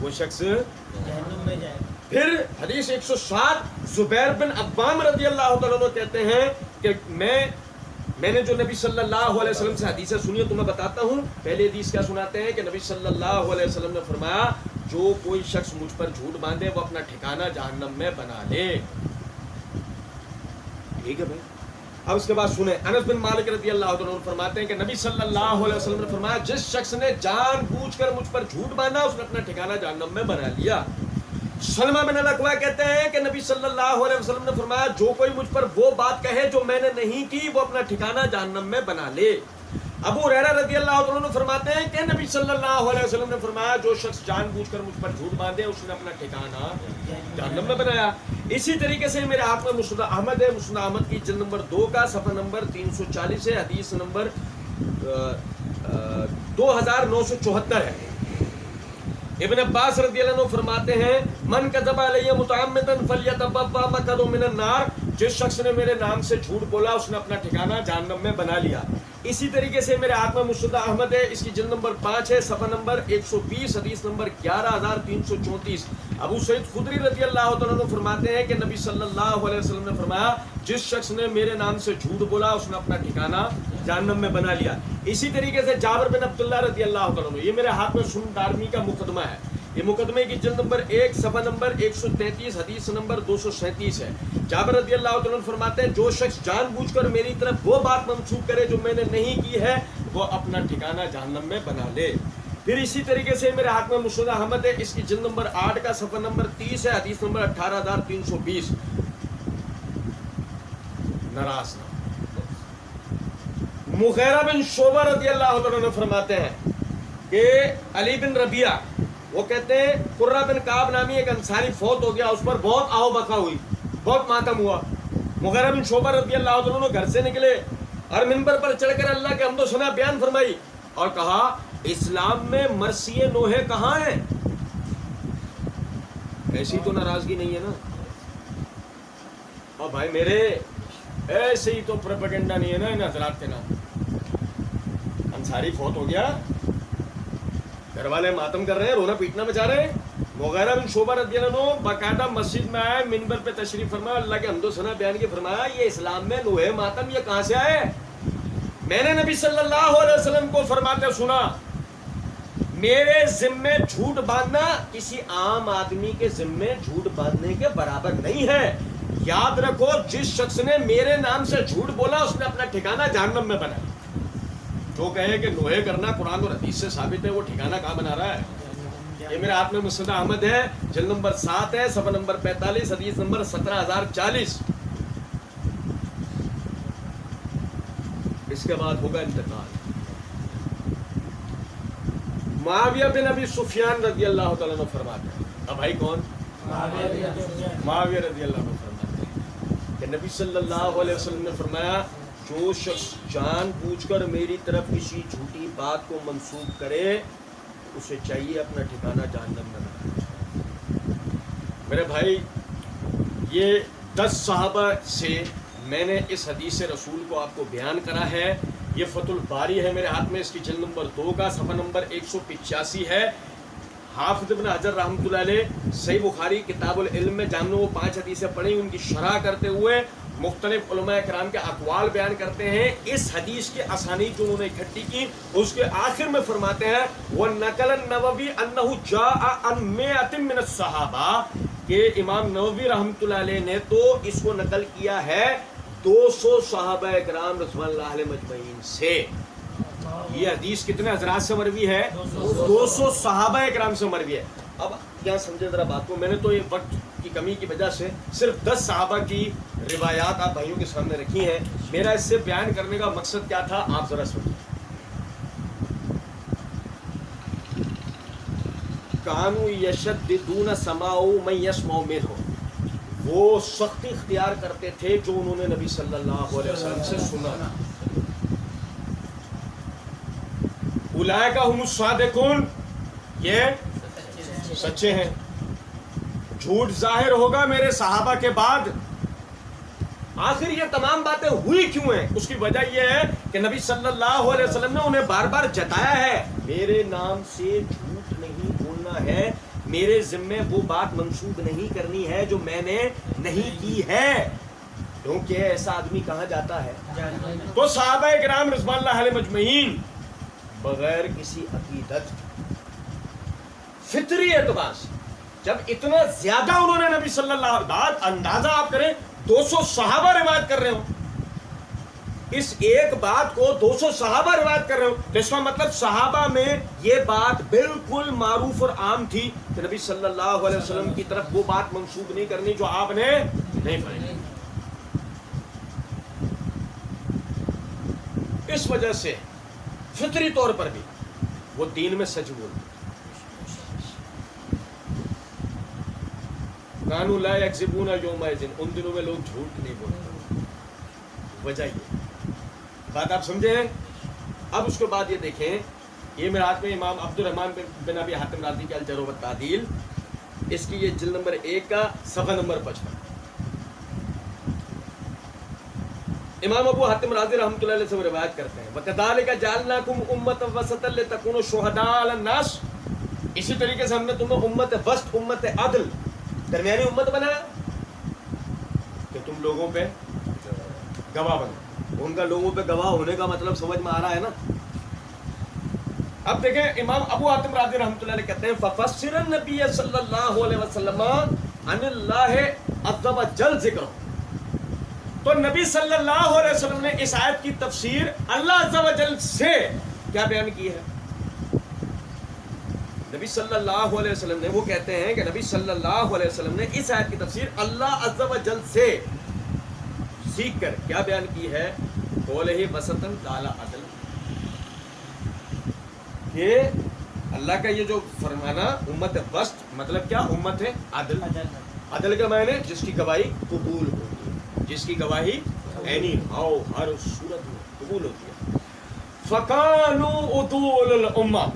وہ شخص جہنم میں جائے. پھر حدیث 107, زبیر بن عوام رضی اللہ تعالیٰ عنہ کہتے ہیں کہ میں نے جو نبی صلی اللہ علیہ وسلم سے حدیثیں سنی ہیں تمہیں بتاتا ہوں. پہلی حدیث کیا سناتے ہیں کہ نبی صلی اللہ علیہ وسلم نے فرمایا, جو کوئی شخص مجھ پر جھوٹ باندھے وہ اپنا ٹھکانہ جہنم میں بنا لے. ٹھیک ہے بھائی. اب اس کے بعد سنیں, انس بن مالک رضی اللہ عنہ فرماتے ہیں کہ نبی صلی اللہ علیہ وسلم نے فرمایا, جس شخص نے جان بوجھ کر مجھ پر جھوٹ باندھا اس نے اپنا ٹھکانہ جہنم میں بنا لیا. سلمہ بن الاکوع کہتے ہیں کہ نبی صلی اللہ علیہ وسلم نے فرمایا, جو کوئی مجھ پر وہ بات کہے جو میں نے نہیں کی وہ اپنا ٹھکانہ جہنم میں بنا لے. ابو ہریرہ رضی اللہ عنہ فرماتے ہیں کہ نبی صلی اللہ علیہ وسلم نے فرمایا, جو شخص جان بوجھ کر مجھ پر جھوٹ باندھے اس نے اپنا ٹھکانہ جہنم میں بنایا. اسی طریقے سے میرے ہاتھ میں مسند احمد ہے, مسند احمد کی جلد نمبر 2 کا صفحہ نمبر 340 ہے, حدیث نمبر 2974 ہے. ابن عباس رضی اللہ عنہ فرماتے ہیں, من کذب علی متعمدا فلیتبوأ مقعدہ من النار, جس شخص نے میرے نام سے جھوٹ بولا اس نے اپنا ٹھکانہ جہنم میں بنا لیا. اسی طریقے سے میرے ہاتھ میں مسند احمد ہے, اس کی جلد نمبر 5 ہے, صفحہ نمبر 120, حدیث نمبر 11334. ابو سعید خدری رضی اللہ تعالیٰ عنہ فرماتے ہیں کہ نبی صلی اللہ علیہ وسلم نے فرمایا, جس شخص نے میرے نام سے جھوٹ بولا اس نے اپنا ٹھکانہ جہنم میں بنا لیا. اسی طریقے سے جابر بن عبداللہ رضی اللہ تعالیٰ عنہ, یہ میرے ہاتھ میں سنن دارمی کا مقدمہ ہے, یہ مقدمے کی جلد نمبر 1 صفحہ نمبر 133 حدیث نمبر 237 ہے. جابر رضی اللہ تعالیٰ عنہ فرماتے ہیں, جو شخص جان بوجھ کر میری طرف وہ بات منسوخ کرے جو میں نے نہیں کی ہے وہ اپنا ٹھکانہ جہنم میں بنا لے. پھر اسی طریقے سے میرے ہاتھ میں مسند احمد ہے, اس کی جلد نمبر 8 کا صفحہ نمبر 30 ہے, حدیث نمبر 18320. ناراض نہ مغیرہ بن شعبہ رضی اللہ تعالیٰ عنہ فرماتے ہیں کہ علی بن ربیعہ وہ کہتے ہیں, قرہ بن کعب نامی ایک انصاری فوت ہو گیا, اس پر بہت آہو بکا ہوئی, بہت ماتم ہوا. مغیرہ بن شعبہ رضی اللہ تعالیٰ عنہ گھر سے نکلے اور منبر پر چڑھ کر اللہ کے حمد و ثنا بیان فرمائی اور کہا, اسلام میں مرثی نوحے کہاں ہیں؟ ایسی تو ناراضگی نہیں ہے نا. اور بھائی میرے ایسے ہی تو پروپیگنڈا نہیں ہے نا ان حضرات کے نام. انصاری فوت ہو گیا, گھر والے ماتم کر رہے ہیں, رونا پیٹنا مچا رہے ہیں. مغیرہ بن شعبہ رضی اللہ عنہ باقاعدہ مسجد میں آئے, منبر پہ تشریف فرمایا, اللہ کے حمد و ثنا بیان کے فرمایا, یہ اسلام میں نوحے ماتم یہ کہاں سے آئے؟ میں نے نبی صلی اللہ علیہ وسلم کو فرماتے سنا, میرے ذمے جھوٹ باندھنا کسی عام آدمی کے ذمے جھوٹ باندھنے کے برابر نہیں ہے. یاد رکھو, جس شخص نے میرے نام سے جھوٹ بولا اس نے اپنا ٹھکانہ جہنم میں بنایا. جو کہے کہ نوحے کرنا قرآن اور حدیث سے ثابت ہے, وہ ٹھکانہ کہاں بنا رہا ہے؟ یہ میرے ہاتھ میں مسند احمد ہے, جلد نمبر 7 ہے, صفحہ نمبر 45, حدیث نمبر 17040. اس کے بعد ہوگا انتقال. معاویہ بن ابی سفیان رضی اللہ تعالیٰ عنہ فرماتے ہیں, اب بھائی کون؟ معاویہ رضی اللہ عنہ فرماتے ہیں کہ نبی صلی اللہ علیہ وسلم نے فرمایا, جو شخص جان بوجھ کر میری طرف کسی جھوٹی بات کو منسوخ کرے اسے چاہیے اپنا ٹھکانہ جہنم میں بنائے. میرے بھائی, یہ 10 صحابہ سے میں نے اس حدیث رسول کو آپ کو بیان کرا ہے. یہ فتح الباری ہے میرے ہاتھ میں, اس کی جلد نمبر 2 کا صفحہ نمبر 185 ہے. حافظ ابن حجر رحمۃ اللہ علیہ صحیح بخاری کتاب العلم میں جامع وہ 5 حدیثیں پڑھی, ان کی شرح کرتے ہوئے مختلف علماء کرام کے اقوال بیان کرتے ہیں. اس حدیث کی اسانید جو انہوں نے اکٹھی کی اس کے آخر میں فرماتے ہیں, وَنَقَلَ النَّوَوِي أَنَّهُ جَاءَ عَنْ مِئَةٍ مِّنَ الصَّحَابَةِ, کہ امام نووی رحمۃ اللہ علیہ نے تو اس کو نقل کیا ہے 200 صحابہ کرام رضوان اللہ علیہ مجمعین سے. یہ حدیث کتنے حضرات سے مروی ہے؟ 200 صحابہ کرام سے مروی ہے. اب یہاں سمجھے ذرا بات کو، میں نے تو یہ وقت کی کمی کی وجہ سے صرف 10 صحابہ کی روایات آپ بھائیوں کے سامنے رکھی ہیں. میرا اس سے بیان کرنے کا مقصد کیا تھا آپ ذرا سنیں. کانو یشددون سماع من یسمع منہ، وہ سختی اختیار کرتے تھے جو انہوں نے نبی صلی اللہ علیہ وسلم سے سنا. اولئک هم الصادقون، یہ سچے ہیں. جھوٹ ظاہر ہوگا میرے صحابہ کے بعد. آخر یہ تمام باتیں ہوئی کیوں ہیں؟ اس کی وجہ یہ ہے کہ نبی صلی اللہ علیہ وسلم نے انہیں بار بار جتایا ہے میرے نام سے جھوٹ نہیں بولنا ہے، میرے ذمے وہ بات منسوب نہیں کرنی ہے جو میں نے نہیں کی ہے، کیونکہ ایسا آدمی کہاں جاتا ہے. تو صحابہ کرام رضوان اللہ علیہ مجمعین بغیر کسی عقیدت فطری اعتبار سے جب اتنا زیادہ انہوں نے نبی صلی اللہ علیہ وسلم، اندازہ آپ کریں 200 صحابہ روایت کر رہے ہوں، اس ایک بات کو 200 صحابہ روایت کر رہے ہوں، تو اس کا مطلب صحابہ میں یہ بات بالکل معروف اور عام تھی کہ نبی صلی اللہ علیہ وسلم کی طرف وہ بات منسوب نہیں کرنی جو آپ نے نہیں فرمائی. اس وجہ سے فطری طور پر بھی وہ دین میں سچ بولتے. کانوا لا یکذبون یومئذ، ان دنوں میں لوگ جھوٹ نہیں بولتے. وجہ یہ بات آپ سمجھے ہیں. اب اس کے بعد یہ دیکھیں، یہ میرے ہاتھ میں امام عبد الرحمن بن ابی حاتم رازی کی الجرح والتعدیل، اس کی یہ جلد نمبر 1 کا صفحہ نمبر 55. امام ابو حاتم رازی رحمۃ اللہ علیہ سے روایت کرتے ہیں وَكَذَلِكَ جَعَلْنَاكُمْ أُمَّةً وَسَطًا لِتَكُونُوا شُهَدَاءَ عَلَى النَّاسِ، اسی طریقے سے ہم نے تمہیں امت وسط، امت عدل، درمیانی امت بنایا کہ تم لوگوں پہ گواہ بنے. ان کا لوگوں پہ گواہ ہونے کا مطلب سمجھ میں آ رہا ہے نا. اب دیکھیں امام ابو حاتم رازی رحمۃ اللہ علیہ کہتے ہیں فَفَسِّرَ النَّبِيَّ صلی اللہ علیہ وسلم عن اللہ عز وجل ذکر، تو نبی صلی اللہ علیہ وسلم نے اس آیت کی تفسیر اللہ عز و جل سے کیا بیان کی ہے. نبی صلی اللہ علیہ وسلم نے، وہ کہتے ہیں کہ نبی صلی اللہ علیہ وسلم نے اس آیت کی تفسیر اللہ عز و جل سے سیکھ کر کیا بیان کی ہے. قولہ وسطاً تعالی عدل، کہ اللہ کا یہ جو فرمانا امت وسط مطلب کیا؟ امت عدل. عدل کا معنی جس کی گواہی قبول ہوتی ہے، جس کی گواہی عینی ہاؤ ہر صورت میں قبول ہوتی ہے. فَكَانُوا أُطُولُ الْأُمَّةِ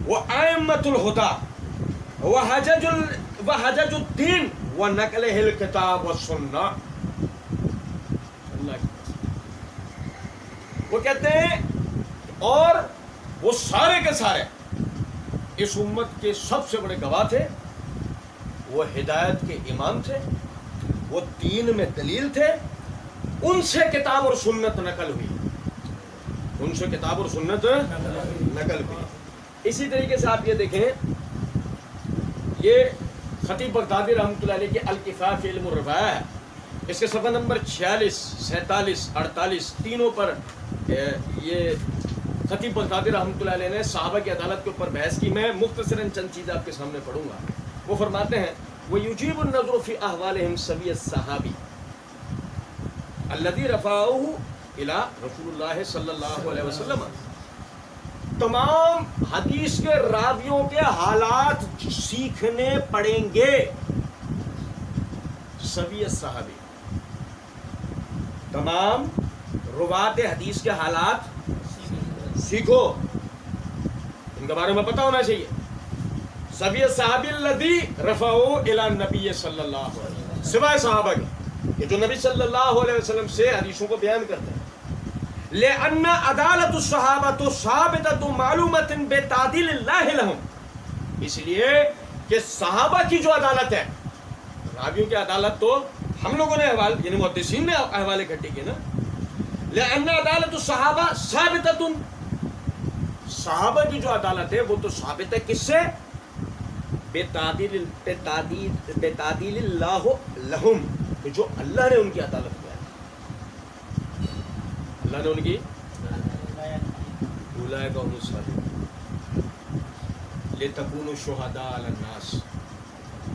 وَأَئِمَّةُ الْهُدَىٰ وَحَجَجُ الدِّينِ وَنَقْلِهِ الْكِتَابَ وَالسُّنَّةِ. وہ کہتے ہیں اور وہ سارے کے سارے اس امت کے سب سے بڑے گواہ تھے، وہ ہدایت کے امام تھے، وہ دین میں دلیل تھے. ان سے کتاب اور سنت نقل ہوئی، ان سے کتاب اور سنت نقل ہوئی. اسی طریقے سے آپ یہ دیکھیں، یہ خطیب بغدادی رحمۃ اللہ علیہ کی الکفایہ فی علم الروایہ ہے، اس کے صفحہ نمبر 46، 47، 48 تینوں پر یہ خطیب بغدادی رحمۃ اللہ علیہ نے صحابہ کی عدالت کے اوپر بحث کی. میں مختصراً چند چیزیں آپ کے سامنے پڑھوں گا. وہ فرماتے ہیں وَيُجِيبُ النَّظْرُ فِي أَحْوَالِهِمْ سَوِيَّ الصَّحَابِيِّ الَّذِي رَفَعَهُ إِلَى رسول اللہ صلی اللہ علیہ وسلم. تمام حدیث کے راویوں کے حالات سیکھنے پڑیں گے. سوی الصحابی، تمام روات حدیث کے حالات سیکھو، ان کے بارے میں پتہ ہونا چاہیے. سوی الصحابی الذی رفعہ الی النبی صلی اللہ علیہ وسلم، سوائے صحابہ کے کہ جو نبی صلی اللہ علیہ وسلم سے حدیثوں کو بیان کرتے ہیں. لأن عدالت الصحابہ ثابتۃ معلومۃ بتعدیل اللہ لہم، اس لیے کہ صحابہ کی جو عدالت ہے، راویوں کی عدالت تو ہم لوگوں نے احوال یعنی محدثین نے احوال اکٹھے کیے نا. لأن عدالت الصحابہ ثابتۃ، صحابہ کی جو عدالت ہے وہ تو ثابت ہے کس سے؟ بتعدیل اللہ لہم، کہ جو اللہ نے ان کی عدالت بیان کی، اللہ نے ان کی اولئک هم الصادقون لتکونوا شہداء علی الناس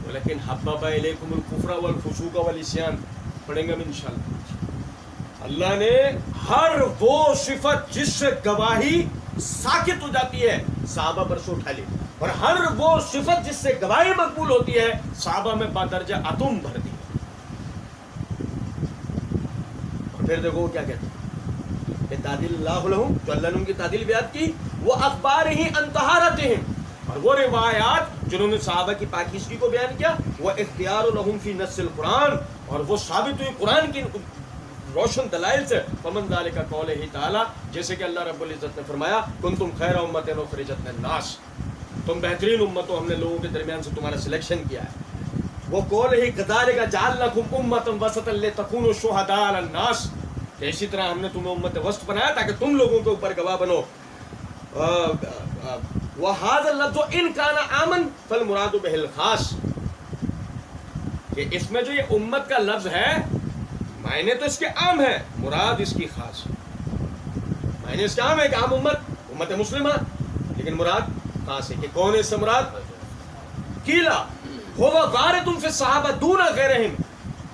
ولکن حبب الیکم الکفر والفسوق والعصیان، پڑھیں گے ہم انشاءاللہ۔ اللہ نے ہر وہ صفت جس سے گواہی ساکت ہو جاتی ہے صحابہ پر سے اٹھا لی، اور ہر وہ صفت جس سے گواہی مقبول ہوتی ہے صحابہ میں بادرجہ اتم بھر دی۔ اور پھر دیکھو وہ کیا کہتے ہیں، تعدیل اللہ لہم، جو اللہ نے ان کی تعدیل بیان کی، وہ اخبار ہی ان طہارتہم، اور وہ روایات جنہوں نے صحابہ کی پاکیزگی کو بیان کیا، وہ اختیار لہم فی نص القرآن، اور وہ ثابت ہوئی قرآن کی روشن دلائل سے، فمن ذالک قولہ تعالی، جیسے کہ اللہ رب العزت نے فرمایا کنتم خیر امۃ اخرجت للناس، تم بہترین امت ہو، ہم نے لوگوں کے درمیان سے تمہارا سلیکشن کیا ہے۔ وہ قولہ کذالک جعلناکم امۃ وسطا لتکونوا شہداء علی الناس، کہ اسی طرح ہم نے تمہیں امت وسط بنایا تاکہ تم لوگوں کے اوپر گواہ بنو۔ وَهَذَا اللَّفْظُ إِنْ كَانَ عَامًا فَالْمُرَادُ بِهِ الْخَاص، کہ اس میں جو یہ امت کا لفظ ہے معنی تو اس کے عام ہے، مراد اس کی خاص، معنی اس کے عام ہے کہ عام امت مسلمہ، لیکن مراد خاص ہے کہ کون ہے اس سے مراد؟ قیلا هُوَ وَارِدٌ فِي الصَّحَابَةِ دُونَ غَيْرِهِمْ،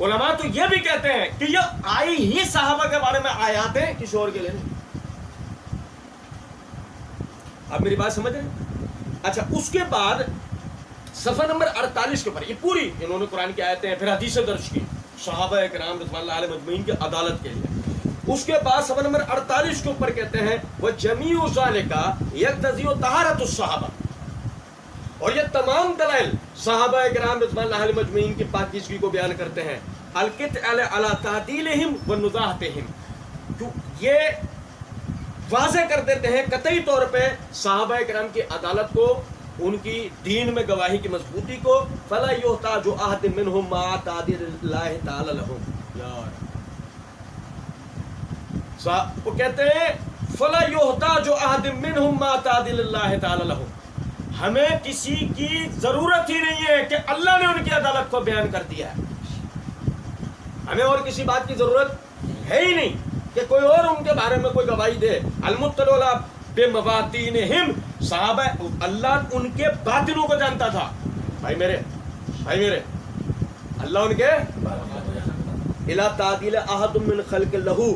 علماء تو یہ بھی کہتے ہیں کہ یہ آئی ہی صحابہ کے بارے میں آیات ہیں، کسی اور کے لیے نہیں۔ آپ میری بات سمجھ رہے ہیں؟ اچھا، اس کے بعد صفحہ نمبر 48 کے اوپر یہ پوری انہوں نے قرآن کی آیتیں ہیں، پھر حدیثیں درج کی صحابہ کرام رضوان اللہ علیہ مجمعین کی عدالت کے لیے۔ اس کے بعد صفحہ نمبر 48 کے اوپر کہتے ہیں وَجَمِيعُ ذَلِكَ يَقْتَضِي طَهَارَةُ الصَّحَابَةِ، اور یہ تمام دلائل صحابہ کرام رضوان اللہ علیہ مجمعین کی پاکیزگی کو بیان کرتے ہیں۔ القطع علی تعدیلہم ونزاہتہم، یہ واضح کر دیتے ہیں قطعی طور پہ صحابہ کرام کی عدالت کو، ان کی دین میں گواہی کی مضبوطی کو۔ فلا یحتاج احد منہم مع تعدیل اللہ تعالی لہم، وہ کہتے ہیں فلا یحتاج احد منہم مع تعدیل اللہ تعالی لہم، ہمیں کسی کی ضرورت ہی نہیں ہے کہ اللہ نے ان کی عدالت کو بیان کر دیا ہے، ہمیں اور کسی بات کی ضرورت ہے ہی نہیں کہ کوئی اور ان کے بارے میں کوئی گواہی دے۔ المطلع بمواطنہم، صحابہ اللہ ان کے باطنوں کو جانتا تھا، بھائی میرے اللہ ان کے الا تعدیل احد من خلق لہو،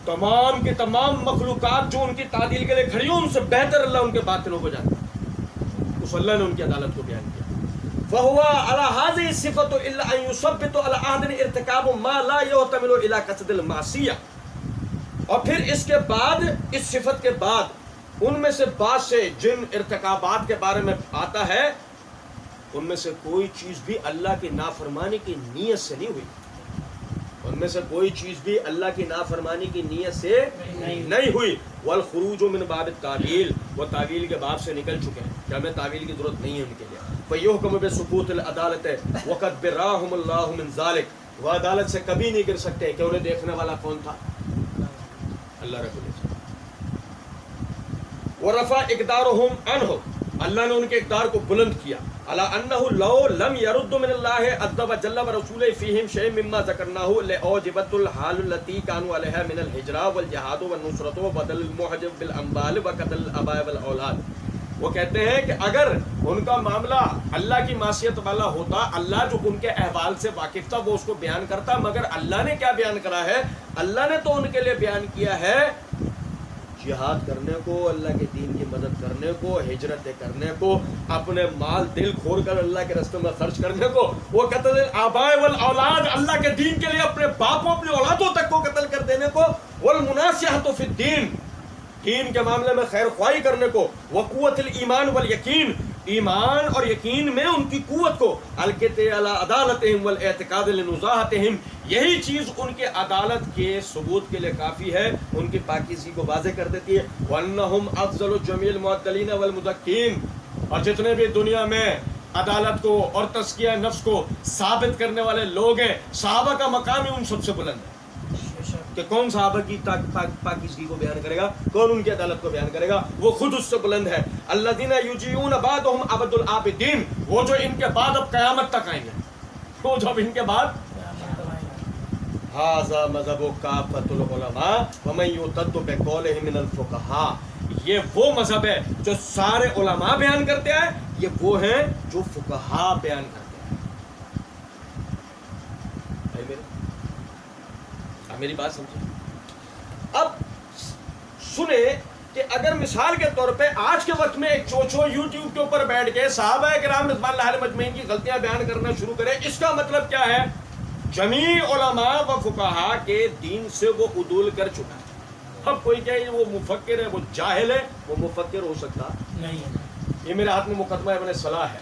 تمام کی تمام مخلوقات جو ان کی تعدیل کے لیے کھڑی ہوں ان سے بہتر اللہ ان کے باطنوں کو جانتا، اس اللہ نے ان کی عدالت کو بیان کیا۔ فهو على هذه الصفة الا ان يثبت على احد ارتكاب ما لا يحتمل الى قصد المعصية، اور پھر اس کے بعد اس صفت کے بعد ان میں سے بعض سے جن ارتکابات کے بارے میں آتا ہے ان میں سے کوئی چیز بھی اللہ کی نافرمانی کی نیت سے نہیں ہوئی، ان میں سے کوئی چیز بھی اللہ کی نافرمانی کی نیت سے نہیں ہوئی۔ والخروج من باب التعویل، وہ تعویل کے باب سے نکل چکے ہیں کہ ہمیں تعویل کی ضرورت نہیں ہے ان کے لیے۔ فیحکم بسقوط العدالت وقد براہم اللہ من ذلک، وہ عدالت سے کبھی نہیں گر سکتے کہ انہیں دیکھنے والا کون تھا؟ اللہ رب العزت۔ ورفع اقدارہم عنہ، اللہ نے ان کے اقدار کو بلند کیا، علی انہ لو لم يرد من اللہ عز وجل ورسولہ فیہم شیء مما ذکرناہ لأوجبت الحال التي كانوا علیہا من الہجرہ والجہاد والنصرۃ وبدل المحجب بالاموال وقتل الآباء والاولاد۔ وہ کہتے ہیں کہ اگر ان کا معاملہ اللہ کی معصیت والا ہوتا، اللہ جو ان کے احوال سے واقف تھا وہ اس کو بیان کرتا، مگر اللہ نے کیا بیان کرا ہے؟ اللہ نے تو ان کے لیے بیان کیا ہے جہاد کرنے کو، اللہ کے دین کی مدد کرنے کو، ہجرتیں کرنے کو، اپنے مال دل کھول کر اللہ کے راستے میں خرچ کرنے کو، وہ قتل الآباء والاولاد، اللہ کے دین کے لیے اپنے باپوں اپنی اولادوں تک کو قتل کر دینے کو، والمناصحۃ فی الدین، دین کے معاملے میں خیر خواہی کرنے کو، وقوت الایمان والیقین، ایمان اور یقین میں ان کی قوت کو، القطع علی عدالتہم والاعتقاد لنزاہتہم، یہی چیز ان کے عدالت کے ثبوت کے لیے کافی ہے، ان کی پاکیزگی کو واضح کر دیتی ہے۔ وانہم افضل جمیع المعدلین والمزکین، اور جتنے بھی دنیا میں عدالت کو اور تزکیہ نفس کو ثابت کرنے والے لوگ ہیں، صحابہ کا مقام ہی ان سب سے بلند ہے۔ کہ کون صحابہ کی پاکیزگی کو بیان کرے گا, کون ان کی عدالت کو بیان کرے گا, وہ خود اس سے بلند ہے. الذین یجیئون بعدهم ابد العابدین, وہ جو ان کے بعد اب قیامت تک آئیں گے, وہ جو اب ان کے بعد. ھذا مذہب کافۃ العلماء ومن یعتد بقولہ من الفقہاء, یہ وہ مذہب ہے جو سارے علماء بیان کرتے ہیں, یہ وہ ہیں جو فقہاء بیان کرتے ہیں. بھائی میرے آپ میری بات سمجھیں. اب سنیں کہ اگر مثال کے طور پہ آج کے وقت میں ایک چوچو یوٹیوب کے اوپر بیٹھ کے صحابہ کرام رضوان اللہ علیہم اجمعین کی غلطیاں بیان کرنا شروع کرے, اس کا مطلب کیا ہے؟ جمیع علماء و فقہاء کے دین سے وہ عدول کر چکا ہے. اب کوئی کہے وہ مفکر ہے, وہ جاہل ہے, وہ مفکر ہو سکتا نہیں ہے. یہ میرے ہاتھ میں مقدمہ ابن صلاح ہے,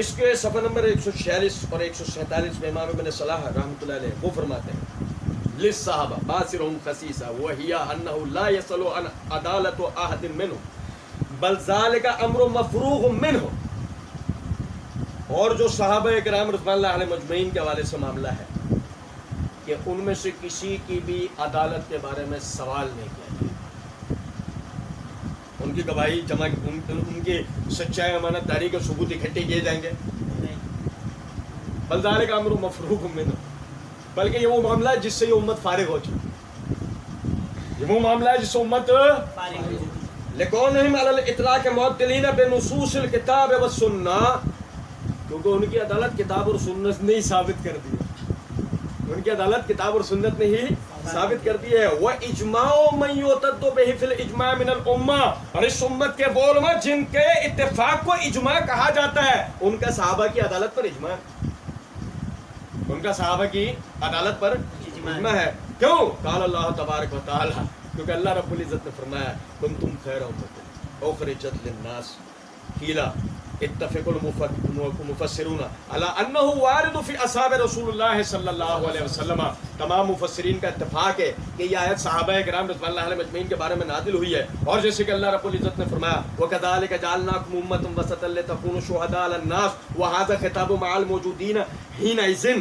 اس کے صفحہ نمبر 146 اور 147 میں امام ابن صلاح رحمۃ اللہ علیہ وہ فرماتے ہیں للصحابہ باسرهم خصیصہ وہی انہ لا یصل عن عدالت احد منهم بل ذلك امر مفروغ منه. اور جو صحابہ کرام رضوان اللہ علیہم اجمعین کے حوالے سے معاملہ ہے کہ ان میں سے کسی کی بھی عدالت کے بارے میں سوال نہیں کیا جائے, ان کی گواہی جمع, ان کی سچائی امانت داری کے ثبوت اکٹھے کیے جائیں گے. بل ذالک امر مفروغ منہ, بلکہ یہ وہ معاملہ ہے جس سے یہ امت فارغ ہو چکی, یہ وہ معاملہ ہے جس سے امت فارغ ہو چکی. لکونہم علی الاطلاق معطلین بنصوص الکتاب والسنہ, کیونکہ ان کی عدالت کتاب اور سنت نے ہی ثابت کر دی ہے, ان کی عدالت کتاب اور سنت نے ہی ثابت کر دی ہے. وَإِجْمَاعُ مَنْ يُعْتَدُّ بِهِ فِي الْإِجْمَاعِ مِنَ الْأُمَّةِ, اور اس امت کے وہ علماء جن کے اتفاق کو اجماع کہا جاتا ہے, ان کا صحابہ کی عدالت پر اجماع ہے, ان کا صحابہ کی عدالت پر اجماع ہے. کیوں؟ قال اللہ تبارک و تعالی, کیونکہ اللہ رب العزت نے فرمایا کنتم خیر امۃ اخرجت للناس قیل اتفق المفسرون علی انہ وارد فی اصحاب رسول اللہ صلی اللہ علیہ وسلم. تمام مفسرین کا اتفاق ہے کہ یہ آیت صحابہ کرام رضوان اللہ علیہم اجمعین کے بارے میں نازل ہوئی ہے. اور جیسے کہ اللہ رب العزت نے فرمایا وَكَذَلِكَ جَعَلْنَاكُمْ أُمَّةً وَسَطًا لِتَكُونُوا شُهَدَاءَ عَلَى النَّاسِ وَهَذَا خِطَابٌ مَعَ الْمَوْجُودِينَ حِينَئِذٍ.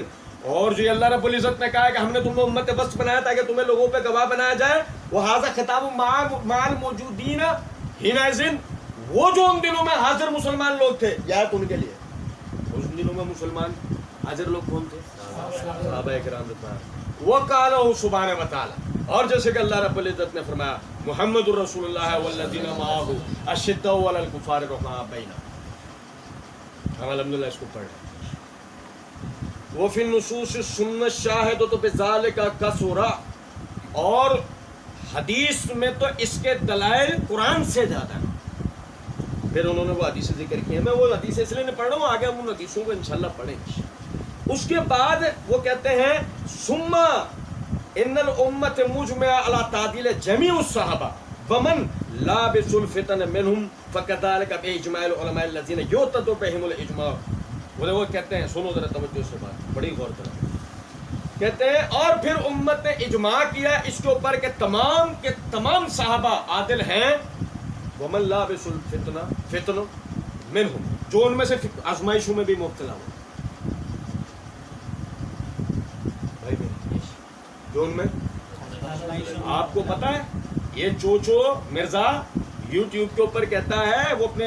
اور جو اللہ رب العزت نے کہا کہ ہم نے تمہیں امت وسط بنایا تاکہ تمہیں لوگوں پہ گواہ بنایا جائے, وَهَذَا خِطَابٌ مَعَ الْمَوْجُودِينَ حِينَئِذٍ, وہ جو ان دنوں میں حاضر مسلمان لوگ تھے, یہ آیت ان کے لیے. اس دنوں میں مسلمان حاضر لوگ کون تھے؟ صحابہ کرام رضوان. وقالہ سبحانہ وتعالی, اور جیسے کہ اللہ رب العزت نے فرمایا محمد الرسول اللہ والذین معہ اشداء علی الکفار رحماء بینہم. ہم الحمدللہ اس کو پڑھ رہے ہیں. وفی النصوص السنۃ شاہدۃ بذالک کثرا, اور حدیث میں تو اس کے دلائل قرآن سے زیادہ ہیں. پھر انہوں نے وہ حدیث ذکر کی ہیں, میں وہ حدیث اس لیے نہیں پڑھ رہا ہوں, آگے ہم ان حدیثوں کو انشاءاللہ پڑھیں گے. اس کے بعد وہ کہتے ہیں ثم ان الامت مجمع علی تعدیل جمیع الصحابہ ومن لابس الفتن منهم فكذلك باجماع العلماء الذين يعتد بهم الاجماع. وہ کہتے ہیں, سنو ذرا توجہ سے بات, بڑی غور کرو. کہتے ہیں اور پھر امت نے اجماع کیا اس کے اوپر کہ تمام صحابہ عادل ہیں. ومن لابس الفتن منهم, جو ان میں سے آزمائشوں میں بھی مبتلا ہو, جو ان میں. آپ کو پتا ہے یہ چوچو مرزا یوٹیوب کے اوپر کہتا ہے وہ اپنے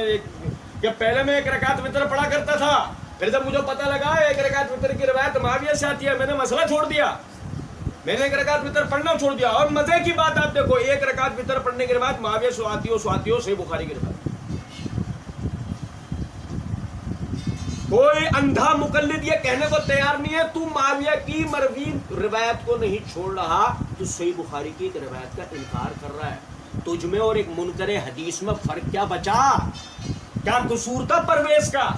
کہ پہلے میں 1 رکعت وتر پڑھا کرتا تھا, پھر جب مجھے پتہ لگا 1 رکعت وتر کی روایت معاویہ سے آتی ہے, میں نے مسئلہ چھوڑ دیا, میں نے 1 رکعت وتر پڑھنا چھوڑ دیا. اور مزے کی بات آپ دیکھو, 1 رکعت وتر پڑھنے کی روایت معاویہ سے آتی ہو صحیح بخاری کی روایت. کوئی اندھا مقلد یہ کہنے کو تیار نہیں ہے تو معاویہ کی مروی روایت کو نہیں چھوڑ رہا, تو صحیح بخاری کی ایک روایت کا انکار کر رہا ہے. تجھ میں اور ایک منکر حدیث میں فرق کیا بچا؟ کیا قصور تھا پرویز کا؟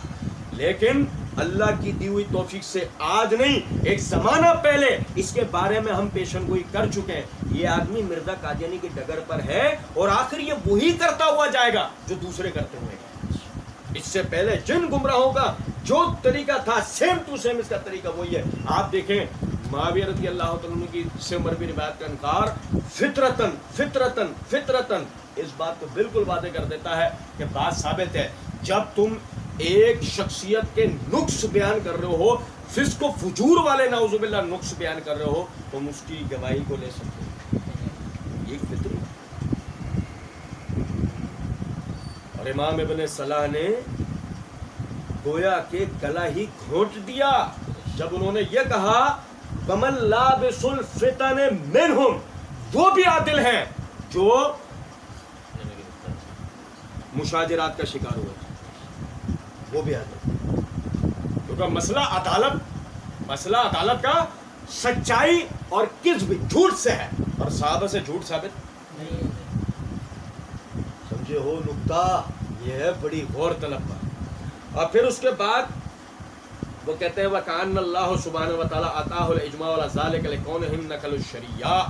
لیکن اللہ کی دی ہوئی توفیق سے آج نہیں, ایک زمانہ پہلے اس کے بارے میں ہم پیشن گوئی کر چکے ہیں. یہ آدمی مرزا قادیانی کی ڈگر پر ہے اور آخر یہ وہی کرتا ہوا جائے گا جو دوسرے کرتے ہوئے گئے. اس سے پہلے جن گمراہوں کا جو طریقہ تھا سیم ٹو سیم اس کا طریقہ وہی ہے. آپ دیکھیں معاویہ رضی اللہ تعالیٰ عنہ کی سے مروی روایت کا انکار فطرتن اس بات کو بالکل واضح کر دیتا ہے کہ بات ثابت ہے. جب تم ایک شخصیت کے نقص بیان کر رہے ہو فسق و فجور والے نعوذ باللہ نقص بیان کر رہے ہو تم اس کی گواہی کو لے سکتے ہو. یہ ایک فطری. اور امام ابن صلاح نے گویا کہ گلا ہی گھونٹ دیا جب انہوں نے یہ کہا وَمَن لَابِسُ الْفِتَنِ مِنْهُمْ، وہ بھی عادل ہیں جو مشاجرات کا شکار ہوئے، وہ بھی عادل. کیونکہ مسئلہ عدالت کا سچائی اور کذب جھوٹ سے ہے، اور صحابہ سے جھوٹ ثابت نہیں. سمجھے ہو نکتہ، یہ ہے بڑی غور طلب بات. اور پھر اس کے بعد وہ کہتے ہیں وَكَأَنَّ اللَّهُ سُبْحَانَهُ وَتَعَالَىٰ آتَاهُ الْإِجْمَاعَ عَلَىٰ ذَلِكَ لِكَوْنِهِمْ نَقَلُ الشَّرِيعَةِ،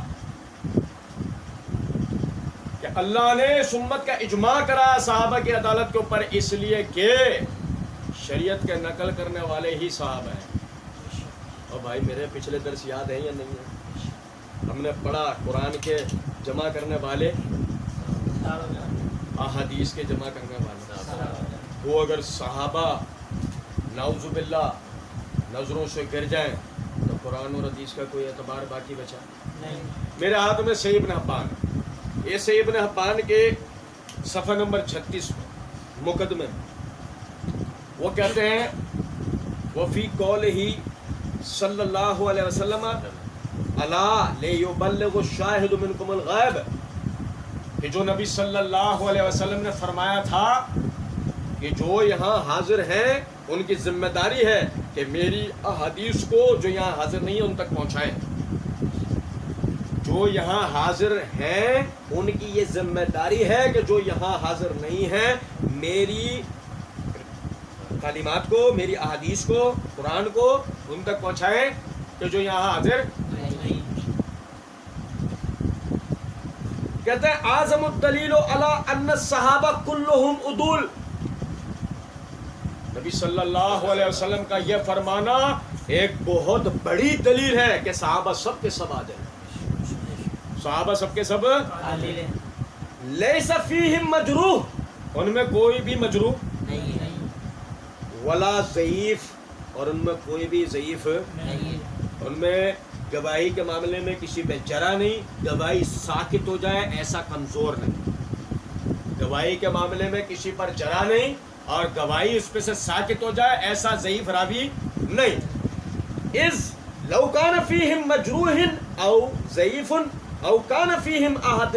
کہ اللہ نے اس امت کا اجماع کرایا صحابہ کی عدالت کے اوپر اس لیے کہ شریعت کے نقل کرنے والے ہی صحابہ ہیں. اور بھائی میرے پچھلے درس یاد ہیں یا نہیں ہیں؟ ہم نے پڑھا قرآن کے جمع کرنے والے، احادیث کے جمع کرنے والے. وہ اگر صحابہ نعوذ باللہ نظروں سے گر جائیں تو قرآن اور حدیث کا کوئی اعتبار باقی بچا نہیں. میرے ہاتھ میں صحیح ابن حبان، یہ صحیح ابن حبان کے صفحہ نمبر 36 مقدمے وہ کہتے ہیں وفی قولہ صلی اللہ علیہ وسلم الا لیبلغ الشاہد منکم الغائب، کہ جو نبی صلی اللہ علیہ وسلم نے فرمایا تھا کہ جو یہاں حاضر ہیں ان کی ذمہ داری ہے کہ میری احادیث کو جو یہاں حاضر نہیں ہیں ان تک پہنچائیں. جو یہاں حاضر ہیں ان کی یہ ذمہ داری ہے کہ جو یہاں حاضر نہیں ہیں میری تعلیمات کو، میری احادیث کو، قرآن کو ان تک پہنچائیں کہ جو یہاں حاضر نہیں. کہتے ہیں اعظم الدلیل علی ان الصحابہ کلہم عدول، نبی صلی اللہ علیہ وسلم کا یہ فرمانا ایک بہت بڑی دلیل ہے کہ صحابہ سب کے سب عادل ہیں. صحابہ سب کے سب عادل ہیں. لیس فیہم مجروح، ان میں کوئی بھی مجروح نہیں، ولا ضعیف، اور ان میں کوئی بھی ضعیف نہیں. ان میں گواہی کے معاملے میں کسی پہ جرا نہیں، گواہی ساکت ہو جائے ایسا کمزور نہیں. گواہی کے معاملے میں کسی پر جرا نہیں اور گواہی اس پہ سے ساکت ہو جائے ایسا ضعیف راوی نہیں. اذ لو کان فیہم مجروح او ضعیف او کان فیہم احد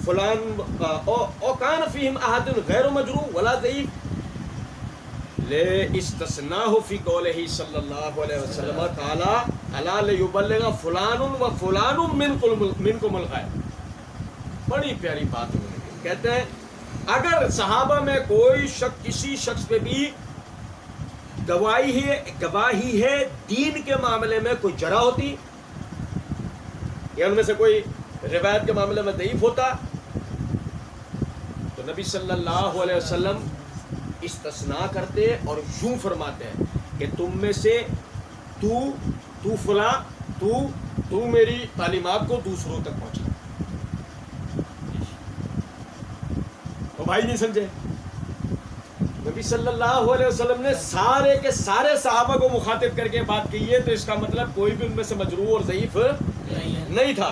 فلان او کان فیہم احد غیر مجروح ولا ضعیف لے استثناہ فی قولہ صلی اللہ علیہ وسلم تعالی الا لیبلغ فلان و فلان منکم الغائب. بڑی پیاری بات انہوں نے کی. کہتے ہیں اگر صحابہ میں کوئی شک کسی شخص پہ بھی گواہی ہے دین کے معاملے میں کوئی جرا ہوتی یا ان میں سے کوئی روایت کے معاملے میں ضعیف ہوتا تو نبی صلی اللہ علیہ وسلم استثناء کرتے اور یوں فرماتے ہیں کہ تم میں سے تو فلاں تو میری تعلیمات کو دوسروں تک پہنچا. تو بھائی نہیں سمجھے، نبی صلی اللہ علیہ وسلم نے سارے کے سارے صحابہ کو مخاطب کر کے بات کی ہے، تو اس کا مطلب کوئی بھی ان میں سے مجروح اور ضعیف نہیں تھا.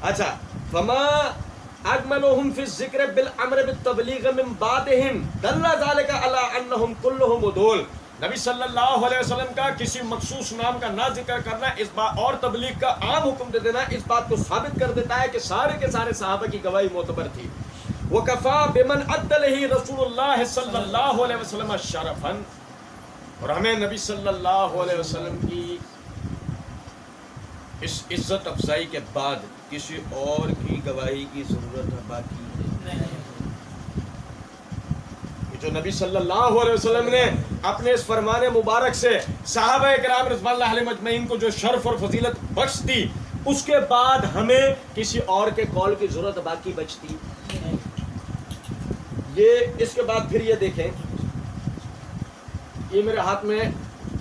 اچھا فما اجملهم فی الذکر بالامر بالتبلیغ من بعدهم دل ذلك على انهم كلهم عدول. نبی صلی اللہ علیہ وسلم کا کسی مخصوص نام کا نہ ذکر کرنا اس بات اور تبلیغ کا عام حکم دے دینا اس بات کو ثابت کر دیتا ہے کہ سارے کے سارے صحابہ کی گواہی معتبر تھی. وَكَفَى بِمَنْ عَدَّلَهِ رسول اللہ صلی اللہ علیہ وسلم شرفا، اور ہمیں نبی صلی اللہ علیہ وسلم کی اس عزت افزائی کے بعد کسی اور کی گواہی کی ضرورت باقی نہیں. جو نبی صلی اللہ علیہ وسلم نے اپنے اس فرمان مبارک سے صحابہ کرام رضوان اللہ علیہم اجمعین کو جو شرف اور فضیلت بخش دی، اس کے بعد ہمیں کسی اور کے قول کی ضرورت باقی بچتی نہیں. یہ اس کے بعد پھر یہ دیکھیں، یہ میرے ہاتھ میں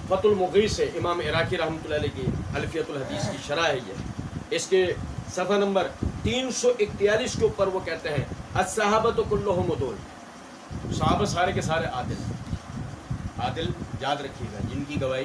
فتح المغیث سے امام عراقی رحمۃ اللہ علیہ کی الفیۃ الحدیث کی شرح ہے. یہ اس کے صفحہ نمبر 341 کے اوپر وہ کہتے ہیں الصحابۃ کلھم عدول، صحابہ سارے کے سارے عادل. عادل یاد رکھیے گا، جن کی گواہی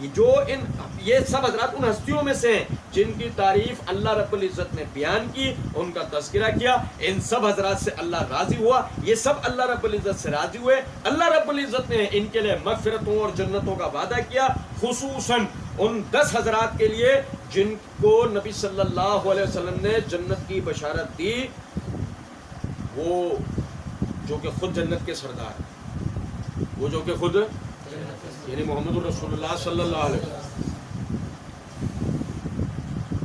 یہ سب حضرات ان ہستیوں میں سے ہیں جن کی تعریف اللہ رب العزت نے بیان کی، ان کا تذکرہ کیا، ان سب حضرات سے اللہ راضی ہوا، یہ سب اللہ رب العزت سے راضی ہوئے، اللہ رب العزت نے ان کے لیے مغفرتوں اور جنتوں کا وعدہ کیا، خصوصاً ان 10 حضرات کے لیے جن کو نبی صلی اللہ علیہ وسلم نے جنت کی بشارت دی، وہ جو کہ خود جنت کے سردار، وہ جو کہ خود یعنی محمد الرسول اللہ صلی اللہ علیہ وسلم،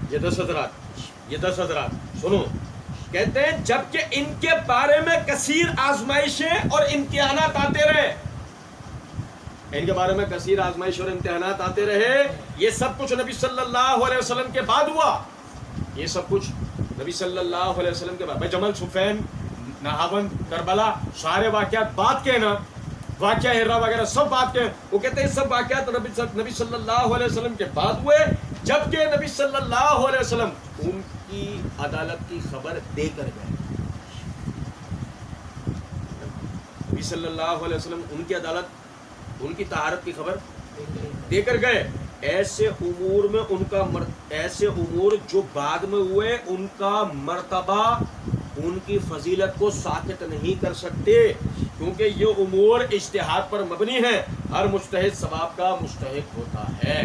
یہ 10 حضرات سنو، کہتے ہیں جبکہ ان کے بارے میں کثیر آزمائشیں اور امتحانات آتے رہے، ان کے بارے میں کثیر آزمائش اور امتحانات آتے رہے، یہ سب کچھ نبی صلی اللہ علیہ وسلم کے بعد ہوا، یہ سب کچھ نبی صلی اللہ علیہ وسلم کے بعد، بھائی جمل، صفین، نہاون، کربلا، سارے واقعات بعد کے نا، واقعہ ہرا وغیرہ سب بات کے، وہ کہتے ہیں سب واقعات نبی صلی اللہ علیہ وسلم کے بعد ہوئے، جبکہ نبی صلی اللہ علیہ وسلم ان کی عدالت کی خبر دے کر گئے، نبی صلی اللہ علیہ وسلم ان کی عدالت، ان کی طہارت کی خبر دے کر گئے، ایسے امور میں ان کا ایسے امور جو بعد میں ہوئے ان کا مرتبہ ان کی فضیلت کو ساقط نہیں کر سکتے، کیونکہ یہ امور اجتہاد پر مبنی ہیں، ہر مجتہد ثواب کا مستحق ہوتا ہے،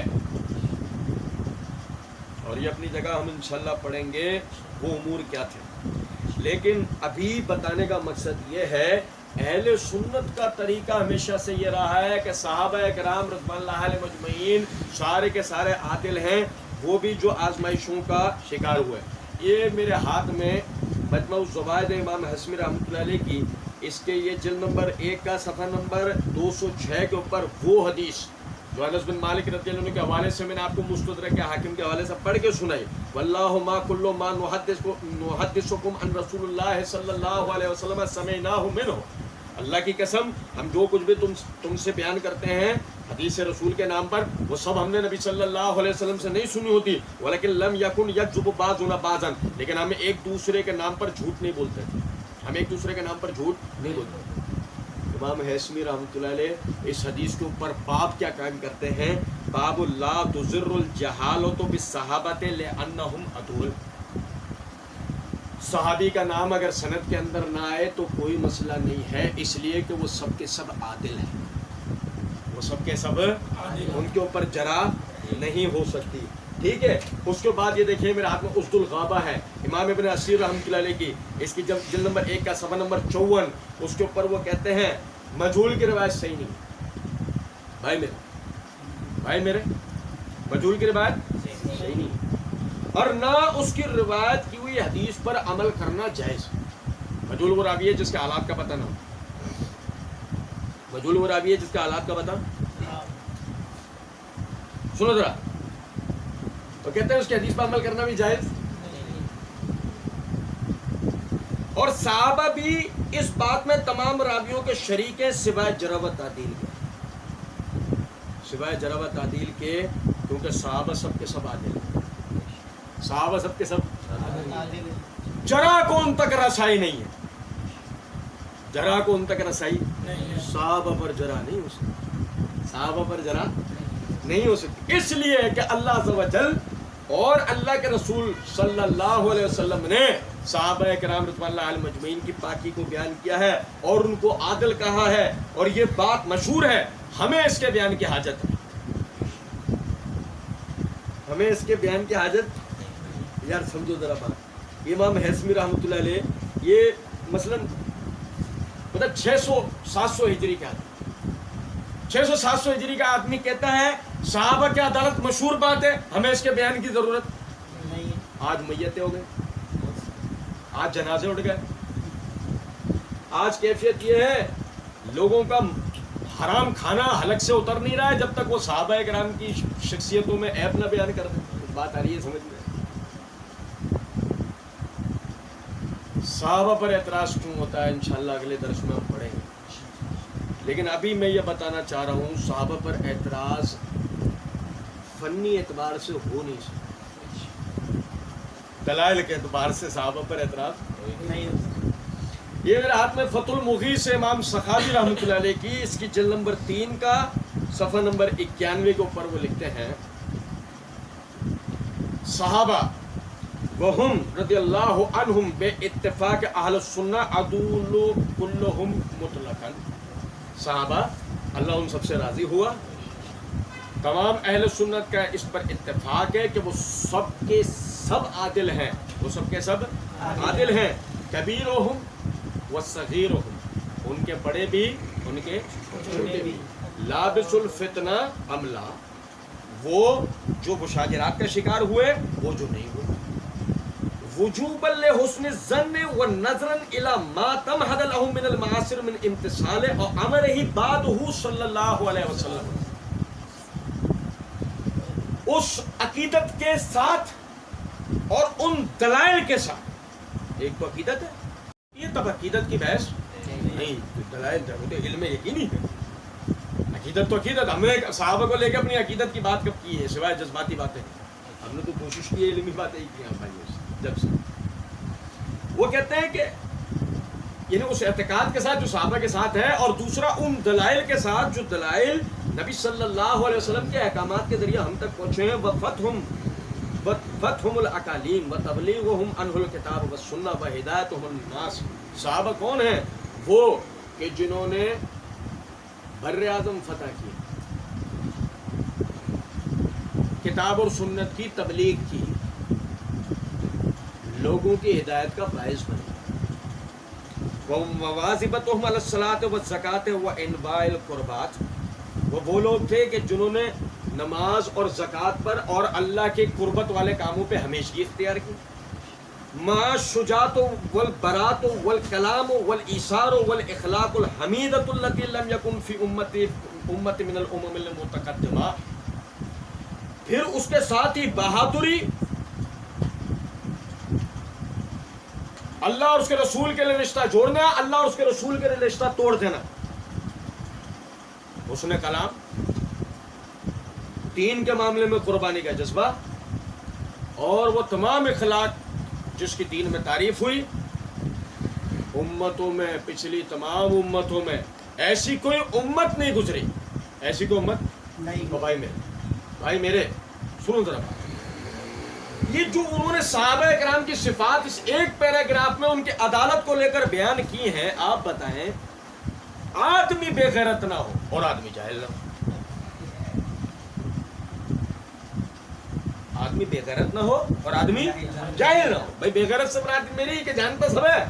اور یہ اپنی جگہ ہم انشاءاللہ پڑھیں گے وہ امور کیا تھے، لیکن ابھی بتانے کا مقصد یہ ہے اہل سنت کا طریقہ ہمیشہ سے یہ رہا ہے کہ صحابہ کرام رضوان اللہ علیہ مجمعین سارے کے سارے عادل ہیں، وہ بھی جو آزمائشوں کا شکار ہوئے۔ یہ میرے ہاتھ میں مجمع الزوائد امام حسمی رحمۃ اللہ علیہ کی، اس کے یہ جلد نمبر 1 کا صفحہ نمبر 206 کے اوپر وہ حدیث جو انس بن مالک رضی اللہ عنہ کے حوالے سے میں نے آپ کو مستدرک حاکم کے حوالے سے پڑھ کے سنائی، واللہ ما کل ما نحدثکم عن رسول اللہ صلی اللہ علیہ وسلم سمعناہ منہ، اللہ کی قسم ہم جو کچھ بھی تم سے بیان کرتے ہیں حدیث رسول کے نام پر، وہ سب ہم نے نبی صلی اللہ علیہ وسلم سے نہیں سنی ہوتی، ولیکن لم یکن یکذب بعضنا بعضا، لیکن ہم ایک دوسرے کے نام پر جھوٹ نہیں بولتے، ہم ایک دوسرے کے نام پر جھوٹ نہیں بولتے۔ امام حسمی رحمۃ اللہ علیہ اس حدیث کے اوپر باب کیا قائم کرتے ہیں، باب لا تضر الجہالۃ بالصحابۃ لانہم عدول، صحابی کا نام اگر سند کے اندر نہ آئے تو کوئی مسئلہ نہیں ہے، اس لیے کہ وہ سب کے سب عادل ہیں، وہ سب کے سب ان کے اوپر جرح نہیں ہو سکتی، ٹھیک ہے۔ اس کے بعد یہ دیکھیں میرے ہاتھ میں اسد الغابہ ہے امام ابن اسیر رحمۃ اللہ علیہ کی، اس کی جلد نمبر 1 کا صفحہ نمبر 54، اس کے اوپر وہ کہتے ہیں مجہول کی روایت صحیح نہیں، بھائی میرے مجہول کی روایت صحیح نہیں، اور نہ اس کی روایت کی ہوئی حدیث پر عمل کرنا جائز۔ مجہول وہ راوی ہے جس کے حالات کا پتہ نہ ہو، مجہول وہ راوی ہے جس کے حالات کا پتہ، سنو ذرا، تو کہتے ہیں اس کی حدیث پر عمل کرنا بھی جائز، اور صحابہ بھی اس بات میں تمام راویوں کے شریک ہیں سوائے جرح و تعدیل کے، سوائے جرح و تعدیل کے، کیونکہ صحابہ سب کے سب عادل ہیں، صحابہ سب کے سب جرح کو ان تک رسائی نہیں ہے، جرح کو ان تک رسائی صحابہ پر جرح نہیں ہو سکتی، صحابہ پر جرح نہیں ہو سکتی، اس لیے کہ اللہ عز و جل اور اللہ کے رسول صلی اللہ علیہ وسلم نے صحابہ کرام رضوان اللہ علیہ مجمعین کی پاکی کو بیان کیا ہے اور ان کو عادل کہا ہے، اور یہ بات مشہور ہے، ہمیں اس کے بیان کی حاجت ہے، ہمیں اس کے بیان کی حاجت، یار سمجھو ذرا بات، امام حسمی رحمۃ اللہ علیہ یہ مثلاً مطلب 600-700 ہجری کا آدمی، 600-700 ہجری کا آدمی کہتا ہے صحابہ کی عدالت مشہور بات ہے، ہمیں اس کے بیان کی ضرورت نہیں، آج میتیں ہو گئے، آج جنازے اٹھ گئے، آج کیفیت یہ ہے لوگوں کا حرام کھانا حلق سے اتر نہیں رہا ہے جب تک وہ صحابہ کرام کی شخصیتوں میں عیب نہ بیان کر دیں، بات آ رہی ہے سمجھ میں؟ صحابہ پر اعتراض کیوں ہوتا ہے انشاءاللہ اگلے درس میں ہم پڑھیں گے، لیکن ابھی میں یہ بتانا چاہ رہا ہوں صحابہ پر اعتراض فنی اعتبار سے ہو نہیں سکتا، دلائل کے اعتبار سے صحابہ پر اعتراض نہیں ہو سکتا۔ یہ میرے ہاتھ میں فتح المغیث سے امام سخاوی رحمۃ اللہ علیہ کی، اس کی جلد نمبر 3 کا صفحہ نمبر 91 کے اوپر وہ لکھتے ہیں صحابہ وہم رضی اللہ عنہم بے اتفاق اہل السنہ عدول کلہم مطلقاً. صحابہ اللہ ان سب سے راضی ہوا، تمام اہل سنت کا اس پر اتفاق ہے کہ وہ سب کے سب عادل ہیں، وہ سب کے سب عادل ہیں. کبیرہم وصغیرہم، ان کے بڑے بھی ان کے چھوٹے بھی. لابس الفتنہ ام لا، وہ جو مشاجرات کا شکار ہوئے وہ جو نہیں ہوئے. وجوبا لحسن الظن ونظرا الى ما تمہد لهم من المعاصر من امتثال اور امرہ بعدہ صلی اللہ علیہ وسلم. اس عقیدت کے ساتھ اور ان دلائل کے ساتھ، ایک تو عقیدت ہے، یہ تب عقیدت کی بحث نہیں، دلائل علم یقینی ہے. عقیدت تو عقیدت، ہم نے صحابہ کو لے کے اپنی عقیدت کی بات کب کی ہے سوائے جذباتی باتیں؟ ہم نے تو کوشش کی ہے علمی باتیں ہی کی ہیں بھائیوں سے جب سے. وہ کہتے ہیں کہ یعنی اس اعتقاد کے ساتھ جو صحابہ کے ساتھ ہے، اور دوسرا ان دلائل کے ساتھ جو دلائل نبی صلی اللہ علیہ وسلم کے احکامات کے ذریعے ہم تک پہنچے ہیں. وفتحم الاقالیم وتبلیغہم عنہ الکتاب والسنہ وہدایتہم الناس. صحابہ کون ہیں؟ وہ کہ جنہوں نے بر اعظم فتح کی، کتاب اور سنت کی تبلیغ کی، لوگوں کی ہدایت کا باعث بنے. وواظبتہم علی الصلاۃ والزکاۃ وانواع القربات، وہ لوگ تھے کہ جنہوں نے نماز اور زکوٰۃ پر اور اللہ کے قربت والے کاموں پہ ہمیشگی اختیار کی. ما الشجاعۃ والبراۃ والکلام والایثار والاخلاق الحمیدۃ التي لم يكن في امت من الامم المتقدمہ. پھر اس کے ساتھ ہی بہادری، اللہ اور اس کے رسول کے لیے رشتہ جوڑنا، اللہ اور اس کے رسول کے لیے رشتہ توڑ دینا. حسن کلام، دین کے معاملے میں قربانی کا جذبہ، اور وہ تمام اخلاق جس کی دین میں تعریف ہوئی. امتوں میں، پچھلی تمام امتوں میں ایسی کوئی امت نہیں گزری، ایسی کوئی امت نہیں. بھائی میرے سنو ذرا، یہ جو انہوں نے صحابہ کرام کی صفات اس ایک پیراگراف میں ان کی عدالت کو لے کر بیان کی ہیں، آپ بتائیں آدمی بے غیرت نہ ہو اور آدمی جاہل نہ ہو. آدمی بے غیرت نہ ہو اور آدمی جاہل نہ ہو. بھائی بے غیرت سے مراد میری کہ جان پر سب ہے،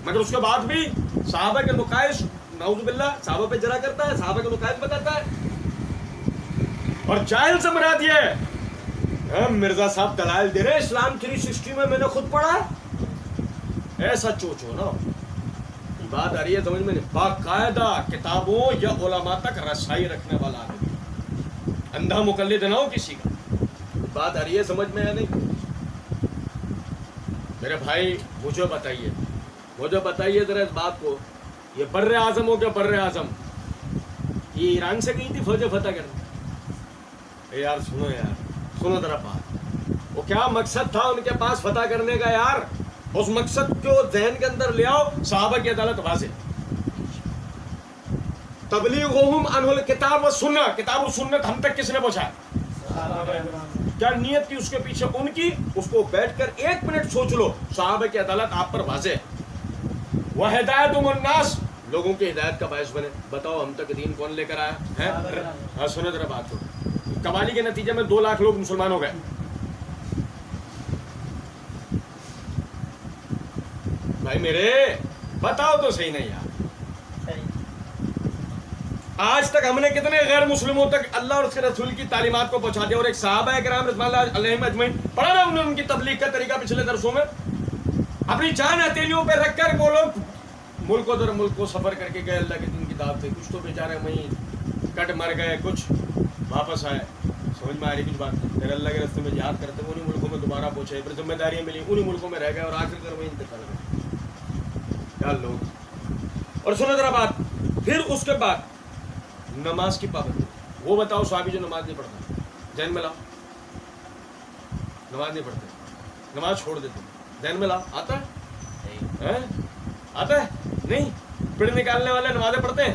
مگر اس کے بعد بھی صحابہ کے نقائص، نعوذ باللہ، صحابہ پہ جرا کرتا ہے، صحابہ کے نقائص بتاتا ہے. اور جاہل سے مراد یہ ہے، مرزا صاحب دلائل دے رہے اسلام 360 میں نے خود پڑھا، ایسا چوچو نا. بات آ رہی ہے سمجھ میں نہیں؟ باقاعدہ کتابوں یا علماء تک رسائی رکھنے والا آدمی، اندھا مقلد نہ ہو کسی کا. بات آ رہی ہے سمجھ میں یا نہیں؟ میرے بھائی مجھے بتائیے ذرا اس بات کو. یہ بر اعظم ہو گیا، بر اعظم یہ ایران سے گئی تھی فوجیں فتح کرنے. یار سنو ذرا بات، وہ کیا مقصد تھا ان کے پاس فتح کرنے کا یار؟ اس مقصد کو ذہن کے اندر لے آؤ. صحابہ کی عدالت واضح، تبلیغہم عنہ الکتاب والسنہ، کتاب و سنت ہم تک کس نے پہنچایا؟ کیا نیت کی اس کے پیچھے ان کی؟ اس کو بیٹھ کر 1 منٹ سوچ لو. صحابہ کی عدالت آپ پر واضح ہے. وہدایتہم الناس، لوگوں کی ہدایت کا باعث بنے. بتاؤ ہم تک دین کون لے کر آیا ہے؟ ہاں سنو ذرا بات کو. قوالی کے نتیجے میں 2 لاکھ لوگ مسلمان ہو گئے. بھائی میرے بتاؤ تو صحیح نہیں یار، آج تک ہم نے کتنے غیر مسلموں تک اللہ اور اس کے رسول کی تعلیمات کو پہنچا دیا. اور ایک صحابہ کرام رضوان اللہ علیہم اجمعین پڑھا نا انہوں نے ان کی تبلیغ کا طریقہ پچھلے درسوں میں. اپنی جان ہتھیلیوں پہ رکھ کر وہ لوگ ملک و در ملک کو سفر کر کے گئے اللہ کے دین کی دعوت سے. کچھ تو بیچارے وہیں کٹ مر گئے، کچھ واپس آئے. سمجھ میں آ رہی کچھ بات؟ پھر اللہ کے راستے میں جہاد کرتے ہوئے انہیں ملکوں میں دوبارہ پہنچے، پھر ذمہ داریاں ملی، انہیں ملکوں میں رہ گئے اور آخر کر وہیں انتقال ہوئے. کیا لوگ. اور سنو ذرا بات، پھر اس کے بعد نماز کی پابندی. وہ بتاؤ صحابی جو نماز نہیں پڑھتا، ذہن میں لاؤ. نماز نہیں پڑھتے، نماز چھوڑ دیتے، ذہن میں لاؤ. آتا ہے؟ آتا ہے؟ نہیں. پڑھ نکالنے والے نمازیں پڑھتے ہیں.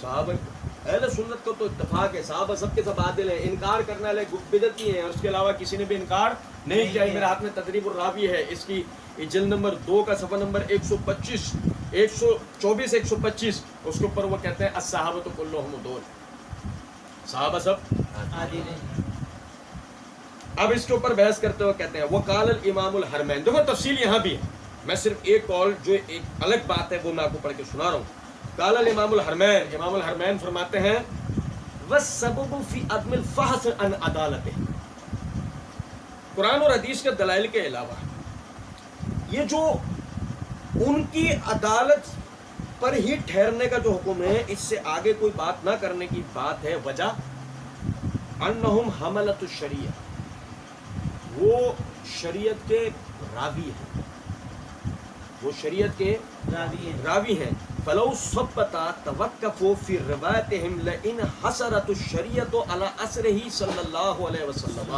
صحابہ اہل سنت کو تو اتفاق ہے، صحابہ سب کے سب عادل ہیں، انکار کرنے والے بدعتی ہیں، اور اس کے علاوہ کسی نے بھی انکار نہیں کیا۔ میرے ہاتھ میں تدریب الراوی ہے، اس کی جلد نمبر 2 کا صفحہ نمبر 125 124 125، اس کے اوپر وہ کہتے ہیں الصحابۃ کلھم عدول، صحابہ سب عادل ہیں۔ اب اس کے اوپر بحث کرتے ہوئے کہتے ہیں وقال الامام الحرمین، دیکھو تفصیل یہاں بھی ہے، میں صرف ایک قول جو ایک الگ بات ہے وہ میں آپ کو پڑھ کے سنا رہا ہوں۔ قال الامام الحرمین، امام الحرمین فرماتے ہیں والسبب فی عدم الفحص عن عدالتہ، قرآن اور حدیث کے دلائل کے علاوہ یہ جو ان کی عدالت پر ہی ٹھہرنے کا جو حکم ہے، اس سے آگے کوئی بات نہ کرنے کی بات ہے، وجہ انہم حملۃ الشریعہ، وہ شریعت کے راوی ہیں، وہ شریعت کے راوی ہیں۔ راوی ہیں۔ فلو ثبت توقفوا فی روایتہم لئن حصرت الشریعۃ علی اثرہ صلی اللہ علیہ وسلم،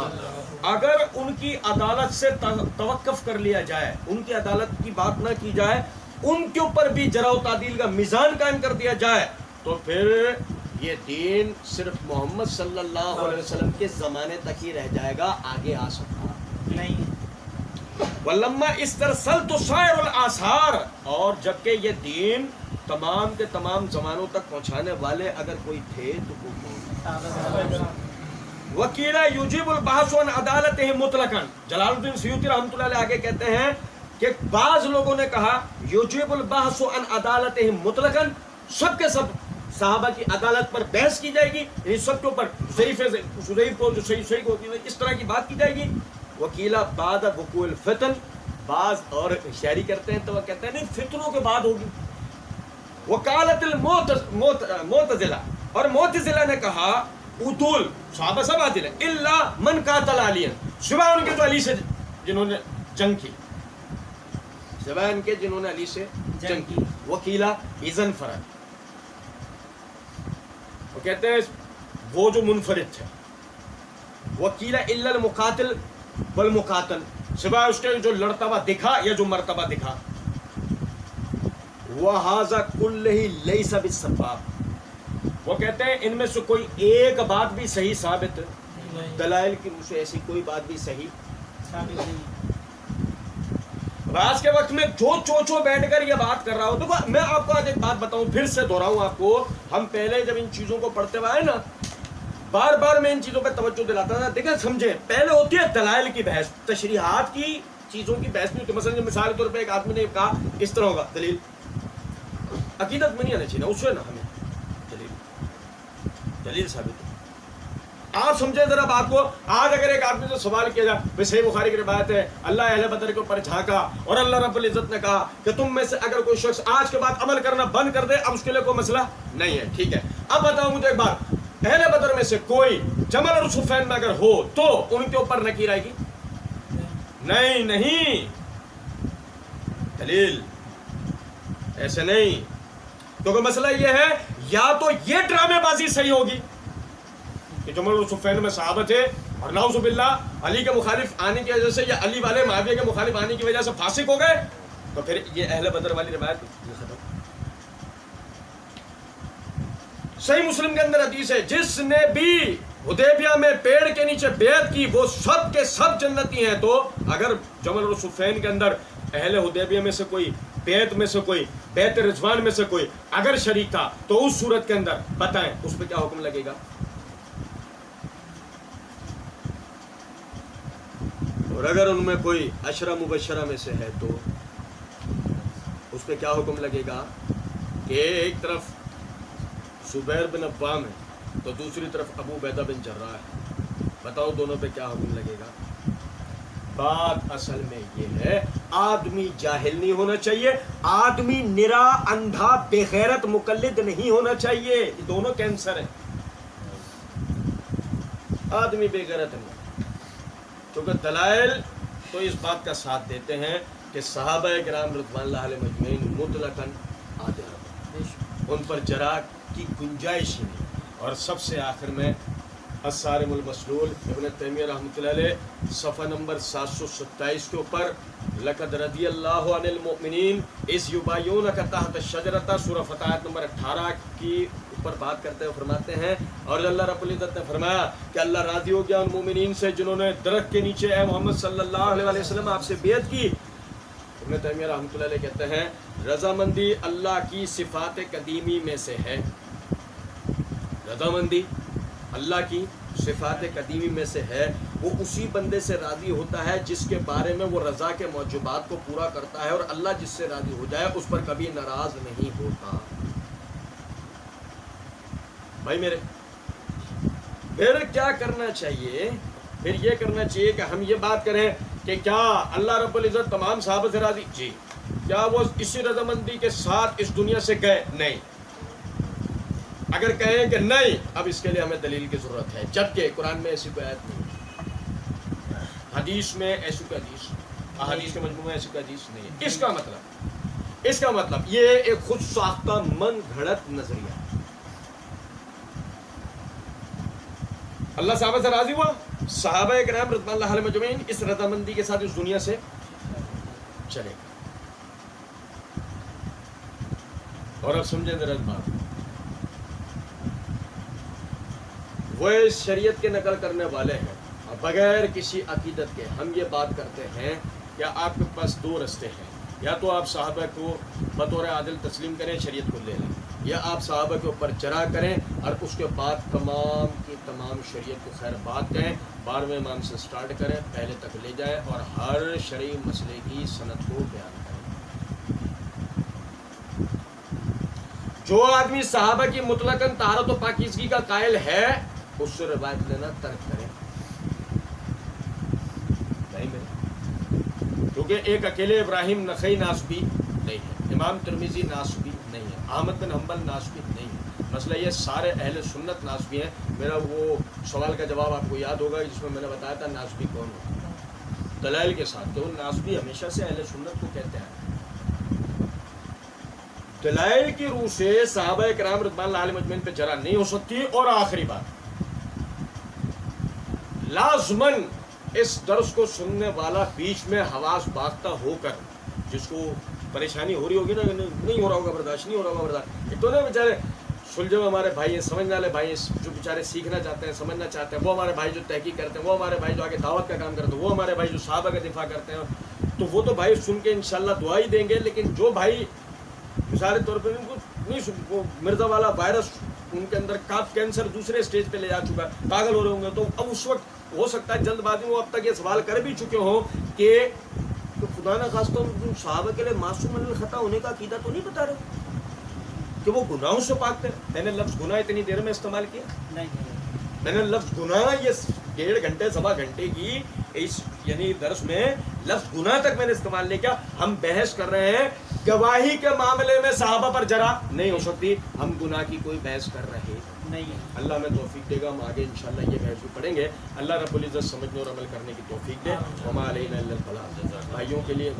اگر ان کی عدالت سے توقف کر لیا جائے، ان کی عدالت کی بات نہ کی جائے، ان کے اوپر بھی جرح و تعدیل کا میزان قائم کر دیا جائے، تو پھر یہ دین صرف محمد صلی اللہ علیہ وسلم کے زمانے تک ہی رہ جائے گا، آگے آ سکتا نہیں۔ ولما استرسلت سائر الآثار، اور جبکہ یہ دین تمام کے تمام زمانوں تک پہنچانے والے اگر کوئی تھے تو وہ کون؟ وکیلا یوجب البحث عن عدالتہ مطلقا، جلال الدین سیوطی رحمۃ اللہ علیہ آگے کہتے ہیں کہ بعض لوگوں نے کہا یوجب البحث عن عدالتہ مطلقا، سب کے سب صحابہ کی عدالت پر بحث کی جائے گی، یعنی سب کے اوپر ضعیف کو جو صحیح کو اس طرح کی بات کی جائے گی۔ وکیلا بعد وقوع الفتن، بعض اور شاعری کرتے ہیں تو وہ کہتے ہیں نہیں فتنوں کے بعد ہوگی۔ وکالت المعتزلہ، اور معتزلہ نے کہا عدول صحابہ سب عادل ہیں الا من قاتل علی، سوائے ان کے جو علی سے جنہوں نے جنگ کی، سوائے ان کے جنہوں نے علی سے جنگ کی۔ وکیلا اذن فرد، وہ کہتے ہیں وہ جو منفرد تھے۔ وکیلا الا المقاتل والمقاتل، سوائے اس کے جو لڑتا ہوا دکھا یا جو مرتبہ دکھا۔ وہذا کلہ لیس بالسباب، وہ کہتے ہیں ان میں سے کوئی ایک بات بھی صحیح ثابت، دلائل کی مجھ سے ایسی کوئی بات بھی صحیح ثابت نہیں۔ آج کے وقت میں جو چوچو بیٹھ کر یہ بات کر رہا ہوں، دیکھو میں آپ کو آج ایک بات بتاؤں، پھر سے دہراؤں آپ کو، ہم پہلے جب ان چیزوں کو پڑھتے ہوئے نا، بار بار میں ان چیزوں پہ توجہ دلاتا تھا، دیکھیں سمجھیں، پہلے ہوتی ہے دلائل کی بحث، تشریحات کی چیزوں کی بحث نہیں ہوتی۔ مثلا مثال کے طور پہ ایک آدمی نے کہا اس طرح ہوگا، دلیل عقیدت میں نہیں آنا چاہیے، اس سے نا ہمیں دلیل ثابت ہے۔ آپ سمجھیں ذرا بات کو، آج اگر ایک آدمی سے سوال کیا جائے، بھائی صحیح بخاری کی روایت ہے اللہ اہل بدر کے اوپر جھانکا اور اللہ رب العزت نے کہا کہ تم میں سے اگر کوئی شخص آج کے بعد عمل کرنا بند کر دے، اب اس کے لیے کوئی مسئلہ نہیں ہے، ٹھیک ہے۔ اب بتاؤ مجھے ایک بات، اہل بدر میں سے کوئی جمل اور صفین میں اگر ہو تو ان کے اوپر نکیر آئے گی؟ نہیں، دلیل ایسے نہیں، کیونکہ مسئلہ یہ ہے یا تو یہ ڈرامے بازی صحیح ہوگی کہ جمل اور صفین میں صحابہ تھے اور نعوذ باللہ علی کے مخالف آنے کی وجہ سے یا علی والے معاویہ کے مخالف آنے کی وجہ سے فاسق ہو گئے، تو پھر یہ اہل بدر والی روایت یہ ختم۔ صحیح مسلم کے اندر حدیث ہے جس نے بھی حدیبیہ میں پیڑ کے نیچے بیعت کی وہ سب کے سب جنتی ہیں، تو اگر جمل اور صفین کے اندر اہل حدیبیہ میں سے کوئی، بیعت میں سے کوئی، بیعت رضوان میں سے کوئی اگر شریک تھا تو اس صورت کے اندر بتائیں اس پہ کیا حکم لگے گا؟ اور اگر ان میں کوئی عشرہ مبشرہ میں سے ہے تو اس پہ کیا حکم لگے گا کہ ایک طرف زبیر بن عوام ہے تو دوسری طرف ابو عبیدہ بن جراح ہے، بتاؤ دونوں پہ کیا حکم لگے گا؟ بات اصل میں یہ ہے آدمی جاہل نہیں ہونا چاہیے، آدمی نرا اندھا بے غیرت مقلد نہیں ہونا چاہیے، یہ دونوں کینسر ہیں۔ آدمی بے غیرت نہیں، کیونکہ دلائل تو اس بات کا ساتھ دیتے ہیں کہ صحابہ کرام رضوان اللہ علیہ مجمعین مطلقاً عادل، ان پر جرح کی گنجائش ہی نہیں۔ اور سب سے آخر میں الصارم المسلول ابن تیمیہ رحمۃ اللہ علیہ صفحہ نمبر 727 کے اوپر لقد رضی اللہ عن المؤمنین اذ یبایعونک تحت الشجرۃ، سورہ فتح آیت نمبر 18 کی پر بات کرتے ہوئے فرماتے ہیں اور اللہ رب العزت نے فرمایا کہ اللہ راضی ہو گیا ان مومنین سے جنہوں نے درخت کے نیچے اے محمد صلی اللہ علیہ وسلم آپ سے بیعت کی. ابن تیمیہ رحمۃ اللہ علیہ کہتے ہیں رضامندی اللہ کی صفات قدیمی میں سے ہے. رضامندی اللہ کی صفات قدیمی میں سے ہے. وہ اسی بندے سے راضی ہوتا ہے جس کے بارے میں وہ رضا کے موجبات کو پورا کرتا ہے اور اللہ جس سے راضی ہو جائے اس پر کبھی ناراض نہیں ہوتا. بھائی میرے پھر کیا کرنا چاہیے؟ پھر یہ کرنا چاہیے کہ ہم یہ بات کریں کہ کیا اللہ رب العزت تمام صحابہ سے راضی؟ جی. کیا وہ اسی رضامندی کے ساتھ اس دنیا سے گئے؟ نہیں. اگر کہیں کہ نہیں اب اس کے لیے ہمیں دلیل کی ضرورت ہے، جبکہ قرآن میں ایسی کوئی آیت نہیں، حدیث میں ایسی کوئی حدیث، احادیث کے مجموعے میں ایسی کوئی حدیث نہیں ہے. اس کا مطلب یہ ایک خود ساختہ من گھڑت نظریہ. اللہ صحابہ سے راضی ہوا، صحابہ کرام رضوان اللہ علیہم اجمعین اس رضامندی کے ساتھ اس دنیا سے چلے گئے. اور اب سمجھیں ذرا بات، وہ اس شریعت کے نقل کرنے والے ہیں بغیر کسی عقیدت کے. ہم یہ بات کرتے ہیں کہ آپ کے پاس دو رستے ہیں، یا تو آپ صحابہ کو بطور عادل تسلیم کریں، شریعت کو لے لیں، یا آپ صحابہ کے اوپر جرا کریں اور اس کے بعد تمام کی تمام شریعت کو خیر بات کہیں، 12ویں امام سے سٹارٹ کریں، پہلے تک لے جائیں اور ہر شرعی مسئلے کی سند کو بیان کریں. جو آدمی صحابہ کی مطلقاً طہارت و پاکیزگی کا قائل ہے اس سے روایت لینا ترک کریں. کیونکہ ایک اکیلے ابراہیم نخعی ناسبی نہیں ہے، امام ترمذی ناسبی نہیں ہے، احمد بن حنبل ناسبی نہیں ہے. مسئلہ یہ سارے اہل سنت ناسبی ہیں. میرا وہ سوال کا جواب آپ کو یاد ہوگا جس میں نے بتایا تھا ناسبی کون ہوتا ہے، دلائل کے ساتھ. کہ وہ ناسبی ہمیشہ سے اہل سنت کو کہتے ہیں. دلائل کی روح سے صحابہ کرام رضوان اللہ علیہم اجمعین پہ جرا نہیں ہو سکتی. اور آخری بات، لازماً اس درس کو سننے والا بیچ میں حواس باختہ ہو کر، جس کو پریشانی ہو رہی ہوگی نا، نہیں ہو رہا ہوگا برداشت، نہیں ہو رہا ہوگا برداشت، یہ تو نہیں بیچارے سلجھے ہوئے ہمارے بھائی ہیں، سمجھنے والے بھائی ہیں، جو بیچارے سیکھنا چاہتے ہیں، سمجھنا چاہتے ہیں، وہ ہمارے بھائی جو تحقیق کرتے ہیں، وہ ہمارے بھائی جو آگے دعوت کا کام کرتے ہیں، وہ ہمارے بھائی جو صحابہ کا دفاع کرتے ہیں، تو وہ تو بھائی سن کے انشاءاللہ دعا ہی دیں گے. لیکن جو بھائی مثال طور پر ان کو نہیں، وہ مرزا والا وائرس ان کے اندر کاف کینسر دوسرے اسٹیج پہ لے جا چکا ہے، پاگل ہو رہے ہوں گے، تو اب اس وقت ہو سکتا ہے جلد بازی میں وہ اب تک یہ سوال کر بھی چکے ہوں کہ تو خدا نہ خواستہ صحابہ کے لیے معصوم من الخطا ہونے کا عقیدہ تو نہیں بتا رہے کہ وہ گناہوں سے پاک تھے. میں نے لفظ گناہ اتنی دیر میں استعمال کیا، میں نے لفظ گناہ یہ 1.5 گھنٹے سوا گھنٹے کی اس یعنی درس میں لفظ گناہ تک میں نے استعمال نہیں کیا. ہم بحث کر رہے ہیں گواہی کے معاملے میں صحابہ پر جرا نہیں ہو سکتی، ہم گناہ کی کوئی بحث کر رہے نہیں. اللہ ہمیں توفیق دے گا، ہم آگے انشاءاللہ یہ بحث بھی پڑھیں گے. اللہ رب العزت سمجھنے اور عمل کرنے کی توفیق دے. وما علینا الا البلاغ. بھائیوں کے لیے